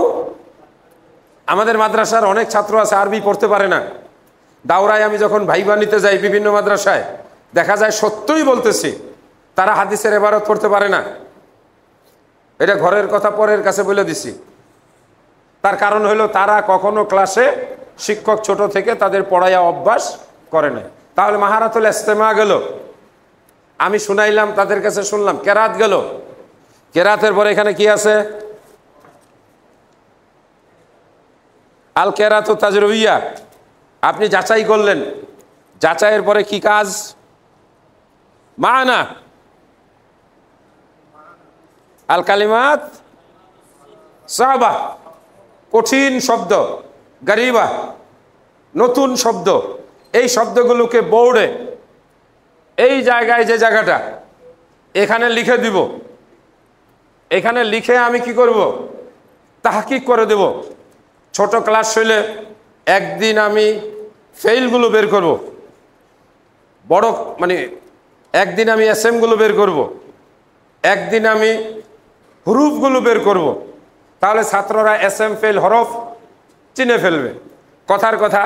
আমাদের মাদ্রাসার অনেক ছাত্র আছে আরবি পড়তে পারে না। দাওরায় আমি যখন ভাইবা নিতে যাই বিভিন্ন মাদ্রাসায়, দেখা যায় সত্যই বলতেছি তারা হাদিসের ইবারত পড়তে পারে না। এটা ঘরের কথা পরের কাছে বলে দিছি। তার কারণ হলো তারা কখনো ক্লাসে শিক্ষক ছোট থেকে তাদের পড়াইয়া অভ্যাস করে না। তাহলে মাহারাতুল ইস্তেমা গেল, আমি শুনাইলাম, তাদের কাছে শুনলাম। কেরাত গেল, কেরাতের পরে এখানে কি আছে? আল কেরাত ও তাজরবিয়া, আপনি যাচাই করলেন, যাচাইয়ের পরে কি কাজ? মানা আল কালিমাত সাহাবা, কঠিন শব্দ, গরিবা, নতুন শব্দ, এই শব্দগুলোকে বোর্ডে এই জায়গায়, যে জায়গাটা এখানে লিখে দিব, এখানে লিখে আমি কি করব? তাহকিক করে দেব। ছোট ক্লাস হইলে একদিন আমি ফেইলগুলো বের করব, বড় মানে একদিন আমি এসএমগুলো বের করব, একদিন আমি হুরুফগুলো বের করব। তাহলে ছাত্ররা এসএম ফেল হরফ চিনে ফেলবে। কথার কথা,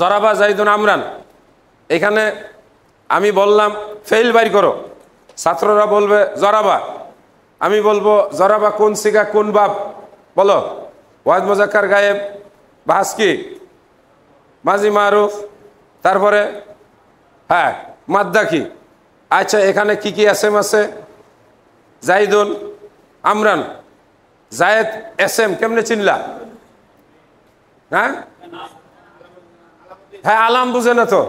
জরাবা জাইদুন আমরান, এখানে আমি বললাম ফেইল বাইর করো, ছাত্ররা বলবে জরাবা, আমি বলবো জরাবা কোন সিগা কোন বাব, বলো ওয়াহিদ মুজাক্কার গায়েব, বাহাস কি, মাজি মারুফ, তারপরে হ্যাঁ মাদ্দা কি। আচ্ছা, এখানে কি কি এসএম আছে? জাইদুন আমরান, জায়েদ এসএম কেমনে চিনলা? হ্যাঁ হ্যাঁ, আলাম বুঝে না তো।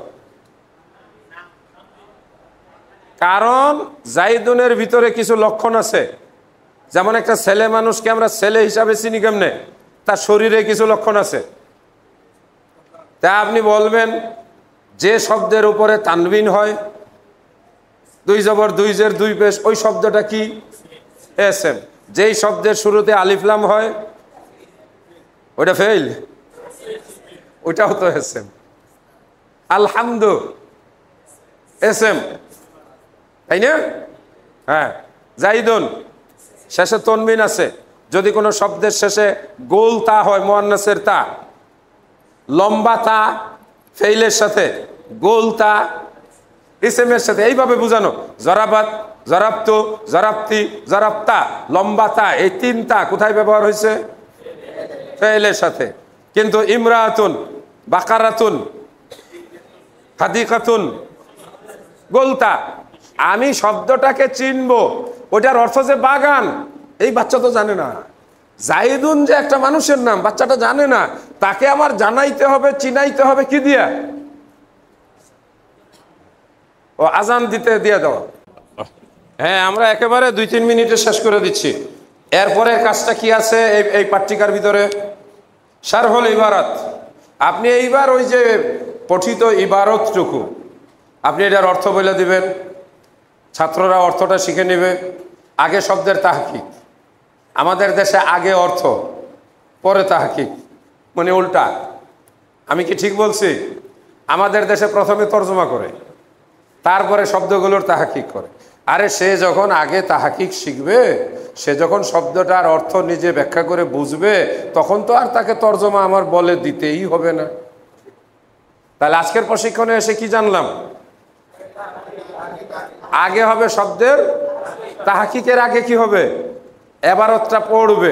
কারণ জাইদুনের ভিতরে কিছু লক্ষণ আছে। যেমন একটা ছেলে মানুষকে আমরা ছেলে হিসাবে চিনি কেমনে? তার শরীরে কিছু লক্ষণ আছে। তা আপনি বলবেন যে শব্দের উপরে তানবিন হয়, 2 জবর 2 জের 2 পেশ, ওই শব্দটা কি? এসএম। যেই শব্দের শুরুতে আলিফলাম হয় ওইটা ফেইল, ওইটাও তো এসএম। আলহামদু এসএম, তাই না? হ্যাঁ, জাইদুন শেষে তনবিন আছে। যদি কোনো শব্দের শেষে গোল তা হয়, মুয়ান্নাসের তা, লম্বা তা ফেইলের সাথে, গোল তা ইসেমের সাথে, এইভাবে বুঝানো। জরাবাত, জরাবতু, জরাবতি, জরাবতা, লম্বা তা, এই 3 তা কোথায় ব্যবহার হয়েছে? ফেইলের সাথে। কিন্তু ইমরাতুন, বাকারাতুন, হাদিকাতুন, গোলতা, আমি শব্দটাকে চিনবো, ওইটার অর্থ যে বাগান, এই বাচ্চা তো জানে না। জাইদুন যে একটা মানুষের নাম, বাচ্চাটা জানে না। তাকে আমার জানাইতে হবে, চিনাইতে হবে কি দিয়া? ও আজান দিতে দিয়ে দাও। হ্যাঁ, আমরা একেবারে 2-3 মিনিটে শেষ করে দিচ্ছি। এরপরে কাজটা কি আছে এই পাট্টিকার ভিতরে? শারহুল ইবারাত। আপনি এইবার ওই যে পঠিত ইবারতটুকু আপনি এটার অর্থ বলে দিবেন, ছাত্ররা অর্থটা শিখে নেবে। আগে শব্দের তাহকিক, আমাদের দেশে আগে অর্থ পরে তাহকিক, মানে উল্টা। আমি কি ঠিক বলছি? আমাদের দেশে প্রথমে তর্জমা করে, তারপরে শব্দগুলোর তাহকিক করে। আরে সে যখন আগে তাহকিক শিখবে, সে যখন শব্দটার অর্থ নিজে ব্যাখ্যা করে বুঝবে, তখন তো আর তাকে তর্জমা আমার বলে দিতেই হবে না। তাহলে আজকের প্রশিক্ষণে এসে কি জানলাম? আগে হবে শব্দের তাহকিকের আগে কি হবে? এবারতটা পড়বে।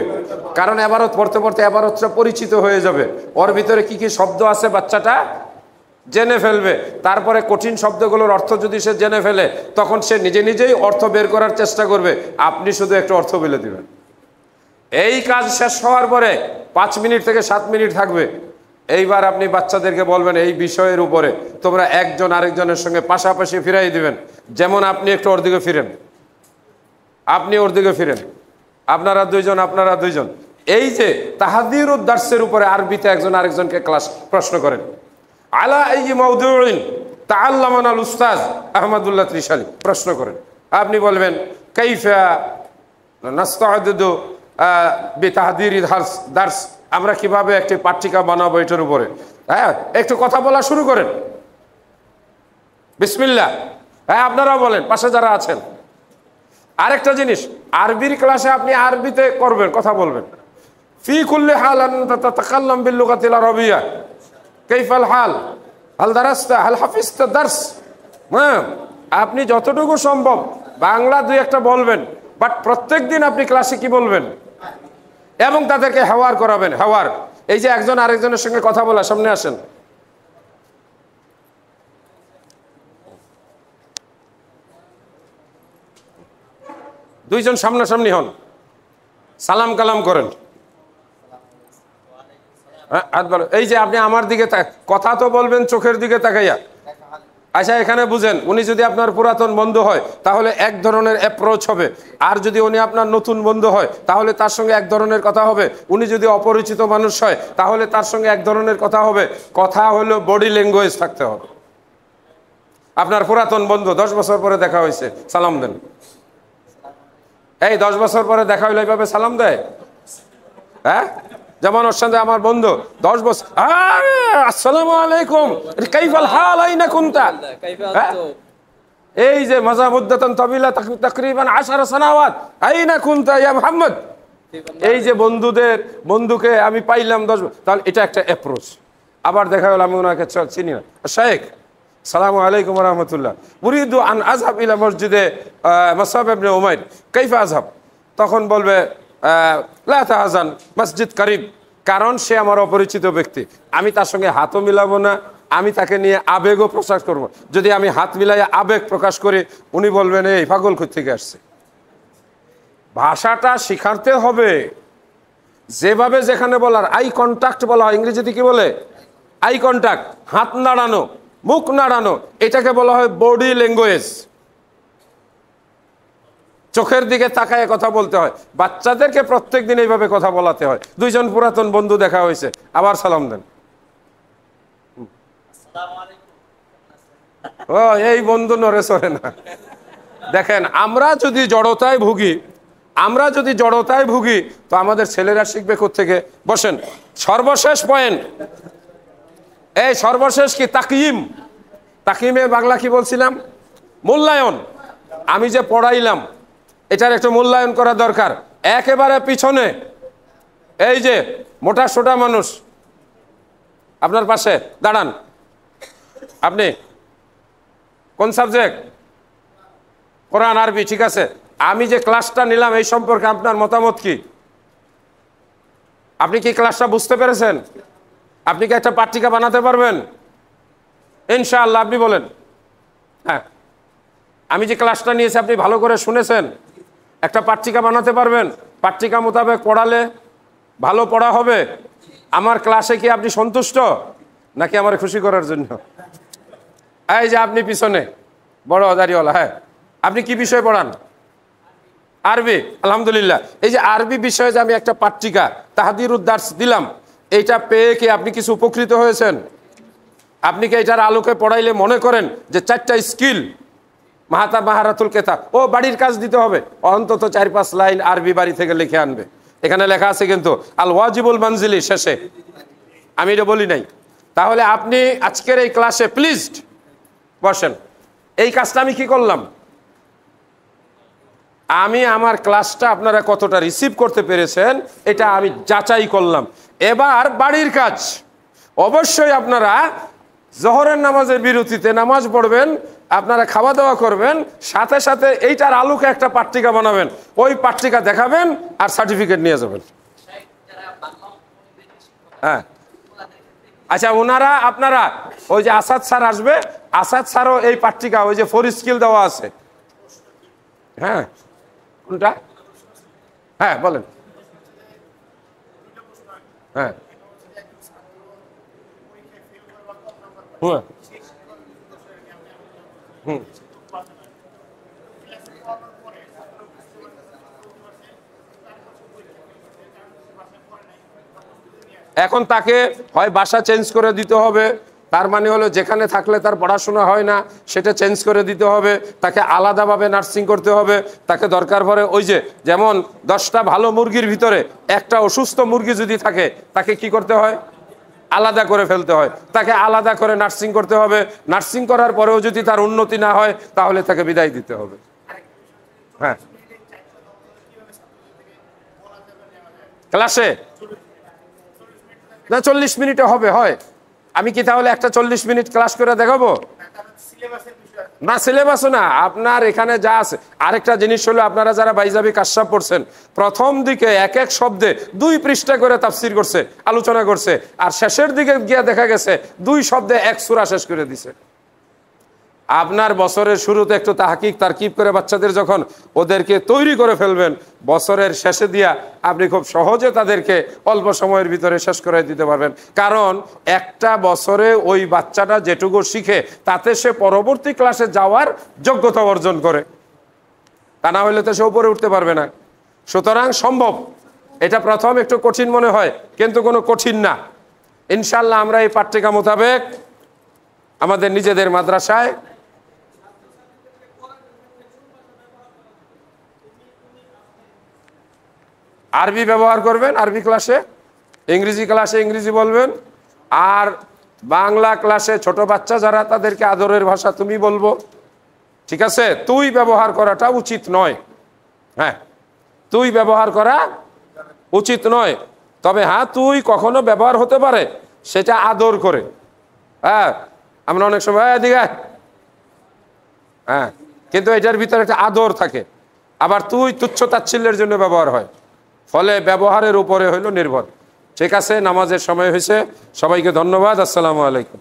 কারণ এবারত পড়তে পড়তে এবারতটা পরিচিত হয়ে যাবে। ওর ভিতরে কি কি শব্দ আছে বাচ্চাটা জেনে ফেলবে। তারপরে কঠিন শব্দগুলোর অর্থ যদি সে জেনে ফেলে, তখন সে নিজে নিজেই অর্থ বের করার চেষ্টা করবে, আপনি শুধু একটু অর্থ বলে দিবেন। এই কাজ শেষ হওয়ার পরে 5 মিনিট থেকে 7 মিনিট থাকবে। এইবার আপনি বাচ্চাদেরকে বলবেন এই বিষয়ের উপরে তোমরা একজন আরেকজনের সঙ্গে পাশাপাশি ফিরাই দিবেন। যেমন আপনি একটু ওর দিকে ফিরেন, আপনি ওর দিকে ফিরেন, আপনারা 2 জন, আপনারা 2 জন। এই যে তাহাদিরুদ দার্সের উপরে আরবিতে একজন আরেকজনকে ক্লাস প্রশ্ন করেন, আলা আই মাউদুইন তাআল্লামানা আল উস্তাজ আহমদুল্লাহ ত্রিশালী। প্রশ্ন করেন, আপনি বলবেন কাইফা নাস্তাউদু বিতাহদিরি দার্স, আমরা কিভাবে একটি পাঠ্যিকা বানাবো এটার উপরে। হ্যাঁ, একটু কথা বলা শুরু করেন, বিসমিল্লাহ। হ্যাঁ, আপনারাও বলেন, পাশে যারা আছেন। আরেকটা জিনিস, আরবির ক্লাসে আপনি আরবিতে করবেন, কথা বলবেন। ফি কুল্লি হাল আনতা তাতাকাল্লাম বিল লুগাতিল আরাবিয়া, কাইফাল হাল, হাল দারাসতা, হাল হাফিজতা দার্স। হ্যাঁ, আপনি যতটুকু সম্ভব বাংলা দুই একটা বলবেন, বাট প্রত্যেকদিন আপনি ক্লাসে কি বলবেন এবং তাদেরকে হেওয়ার করাবেন। হেওয়ার, এই যে একজন আরেকজনের সঙ্গে কথা বলা। সামনে আসেন। দুইজন সামনাসামনি হন, সালাম কালাম করেন। এই যে আপনি আমার দিকে কথা তো বলবেন চোখের দিকে তাকাইয়া। আচ্ছা, এখানে বুঝেন, উনি যদি আপনার পুরাতন বন্ধু হয় তাহলে এক ধরনের অ্যাপ্রোচ হবে, আর যদি উনি আপনার নতুন বন্ধু হয় তাহলে তার সঙ্গে এক ধরনের কথা হবে। উনি যদি অপরিচিত মানুষ হয় তাহলে তার সঙ্গে এক ধরনের কথা হবে। কথা হলো বডি ল্যাঙ্গুয়েজ থাকতে হবে। আপনার পুরাতন বন্ধু 10 বছর পরে দেখা হয়েছে, সালাম দেন। এই 10 বছর পরে দেখা হইলে এইভাবে সালাম দেয়? হ্যাঁ, যেমন ওর সঙ্গে আমার বন্ধু 10 বছর, আসসালামু আলাইকুম কাইফাল হাল আইনা কুনতা, এই যে মাজা মুদ্দাতান তাবিলা তাকরিবান 10 সানাওয়াত আইনা কুনতা ইয়া মুহাম্মদ। এই যে বন্ধুকে আমি পাইলাম 10 বছর, তাহলে এটা একটা অ্যাপ্রোচ। আবার দেখা হলো, আমি ওনাকে চিনি না, শেখ সালামু আলাইকুম ওয়া রাহমাতুল্লাহ, উরিদু আন আযহাব ইলা মসজিদে মুসআব ইবনে উমাইর, কাইফা আযহাব? তখন বলবে লা তাহজান মসজিদ করিব, কারণ সে আমার অপরিচিত ব্যক্তি। আমি তার সঙ্গে হাতও মিলাবো না, আমি তাকে নিয়ে আবেগও প্রকাশ করব। যদি আমি হাত মিলাই আবেগ প্রকাশ করি, উনি বলবেন এই পাগল কই থেকে আসছে। ভাষাটা শিখাতে হবে যেভাবে, যেখানে বলার আই কন্টাক্ট বলা হয়, ইংরেজিতে কি বলে? আই কন্টাক্ট, হাত নাড়ানো, মুখ নাড়ানো, এটাকে বলা হয় বডি ল্যাঙ্গুয়েজ। চোখের দিকে তাকায় কথা বলতে হয়। বাচ্চাদেরকে প্রত্যেক দিন এইভাবে কথা বলাতে হয়। দুইজন পুরাতন বন্ধু দেখা হয়েছে, আবার সালাম দেন। ও, এই বন্ধু নড়ে সরে না। দেখেন, আমরা যদি জড়তায় ভুগি তো আমাদের ছেলেরা শিখবে কোত্থেকে? বসেন। সর্বশেষ পয়েন্ট, এই সর্বশেষ কি? তাকিম। তাকিমের বাংলা কি বলছিলাম? মূল্যায়ন। আমি যে পড়াইলাম এটার একটু মূল্যায়ন করা দরকার। একেবারে পিছনে এই যে মোটা সোটা মানুষ আপনার পাশে দাঁড়ান। আপনি কোন সাবজেক্ট? কোরআন, আরবি, ঠিক আছে। আমি যে ক্লাসটা নিলাম এই সম্পর্কে আপনার মতামত কি? আপনি কি ক্লাসটা বুঝতে পেরেছেন? আপনি কি একটা পাঠ্যিকা বানাতে পারবেন? ইনশাআল্লাহ। আপনি বলেন। হ্যাঁ, আমি যে ক্লাসটা নিয়েছি আপনি ভালো করে শুনেছেন? একটা পাঠ্যিকা বানাতে পারবেন? পাঠ্যিকা মোতাবেক পড়ালে ভালো পড়া হবে। আমার ক্লাসে কি আপনি সন্তুষ্ট, নাকি আমার খুশি করার জন্য? এই যে আপনি পিছনে বড় দাড়িওয়ালা, হ্যাঁ, আপনি কি বিষয় পড়ান? আরবি। আলহামদুলিল্লাহ। এই যে আরবি বিষয়ে যে আমি একটা পাঠ্যিকা তাহদিরুদ দার্স দিলাম, এইটা পেয়ে কি আপনি কিছু উপকৃত হয়েছেন? আপনি কি এটার আলোকে পড়াইলে মনে করেন যে 4টা স্কিল, মাহারাতুল কেতাব, ও বাড়ির কাজ দিতে হবে, অন্তত 4-5 লাইন আরবি বাড়ি থেকে লিখে আনবে? এখানে লেখা আছে কিন্তু আল ওয়াজিবুল মানজিলি শেষে, আমি এটা বলি নাই। তাহলে আপনি আজকের এই ক্লাসে প্লিজড বসেন। এই কাজটা আমি কি করলাম? আমি আমার ক্লাসটা আপনারা কতটা রিসিভ করতে পেরেছেন এটা আমি যাচাই করলাম। এবার বাড়ির কাজ, অবশ্যই আপনারা জোহরের নামাজের বিরতিতে নামাজ পড়বেন, আপনারা খাওয়া দাওয়া করবেন, সাথে সাথে এইটার আলোকে একটা পাঠ্যিকা বানাবেন, ওই পাঠ্যিকা দেখাবেন আর সার্টিফিকেট নিয়ে যাবেন। হ্যাঁ, আচ্ছা, আপনারা ওই যে আসাদ স্যার আসবে, আসাদ স্যারও এই পাঠ্যিকা, ওই যে 4 স্কিল দেওয়া আছে। হ্যাঁ, কোনটা? হ্যাঁ, বলেন। হ্যাঁ, এখন তাকে হয় বাসা চেঞ্জ করে দিতে হবে, তার মানে হলো যেখানে থাকলে তার পড়াশোনা হয় না সেটা চেঞ্জ করে দিতে হবে, তাকে আলাদাভাবে নার্সিং করতে হবে। তাকে দরকার পড়ে ওই যে যেমন 10টা ভালো মুরগির ভিতরে একটা অসুস্থ মুরগি যদি থাকে তাকে কি করতে হয়? আলাদা করে ফেলতে হয়, তাকে আলাদা করে নার্সিং করতে হবে। নার্সিং করার পরেও যদি তার উন্নতি না হয় তাহলে তাকে বিদায় দিতে হবে। হ্যাঁ, ক্লাসে না 40 মিনিটে হবে হয়। আমি কি তাহলে একটা 40 মিনিট ক্লাস করে দেখাবো? না, সিলেবাসও না, আপনার এখানে যা আছে। আরেকটা জিনিস হলো আপনারা যারা বাইজাবি কাশাব পড়ছেন প্রথম দিকে এক এক শব্দে 2 পৃষ্ঠা করে তাফসির করছে, আলোচনা করছে, আর শেষের দিকে গিয়ে দেখা গেছে 2 শব্দে 1 সূরা শেষ করে দিছে। আপনার বছরের শুরুতে একটু তাহকিক তারকিব করে বাচ্চাদের যখন ওদেরকে তৈরি করে ফেলবেন, বছরের শেষে দিয়া আপনি খুব সহজে তাদেরকে অল্প সময়ের ভিতরে শেষ করে দিতে পারবেন। কারণ একটা বছরে ওই বাচ্চাটা যেটুকু শিখে তাতে সে পরবর্তী ক্লাসে যাওয়ার যোগ্যতা অর্জন করে, তা না হলে তো সে উপরে উঠতে পারবে না। সুতরাং সম্ভব। এটা প্রথম একটু কঠিন মনে হয়, কিন্তু কোনো কঠিন না। ইনশাল্লাহ আমরা এই পাঠ্যিকা মোতাবেক আমাদের নিজেদের মাদ্রাসায় আরবি ব্যবহার করবেন, আরবি ক্লাসে, ইংরেজি ক্লাসে ইংরেজি বলবেন, আর বাংলা ক্লাসে ছোট বাচ্চা যারা তাদেরকে আদরের ভাষা তুমি বলবো। ঠিক আছে? তুই ব্যবহার করাটা উচিত নয়। হ্যাঁ, তুই ব্যবহার করা উচিত নয়। তবে হ্যাঁ, তুই কখনো ব্যবহার হতে পারে, সেটা আদর করে। হ্যাঁ, আমরা অনেক সময় এদিকে, হ্যাঁ, কিন্তু এটার ভিতরে একটা আদর থাকে। আবার তুই তুচ্ছ তাচ্ছিল্যের জন্য ব্যবহার হয়, ফলে ব্যবহারের উপরে হইল নির্ভর। ঠিক আছে, নামাজের সময় হয়েছে, সবাইকে ধন্যবাদ। আসসালামু আলাইকুম।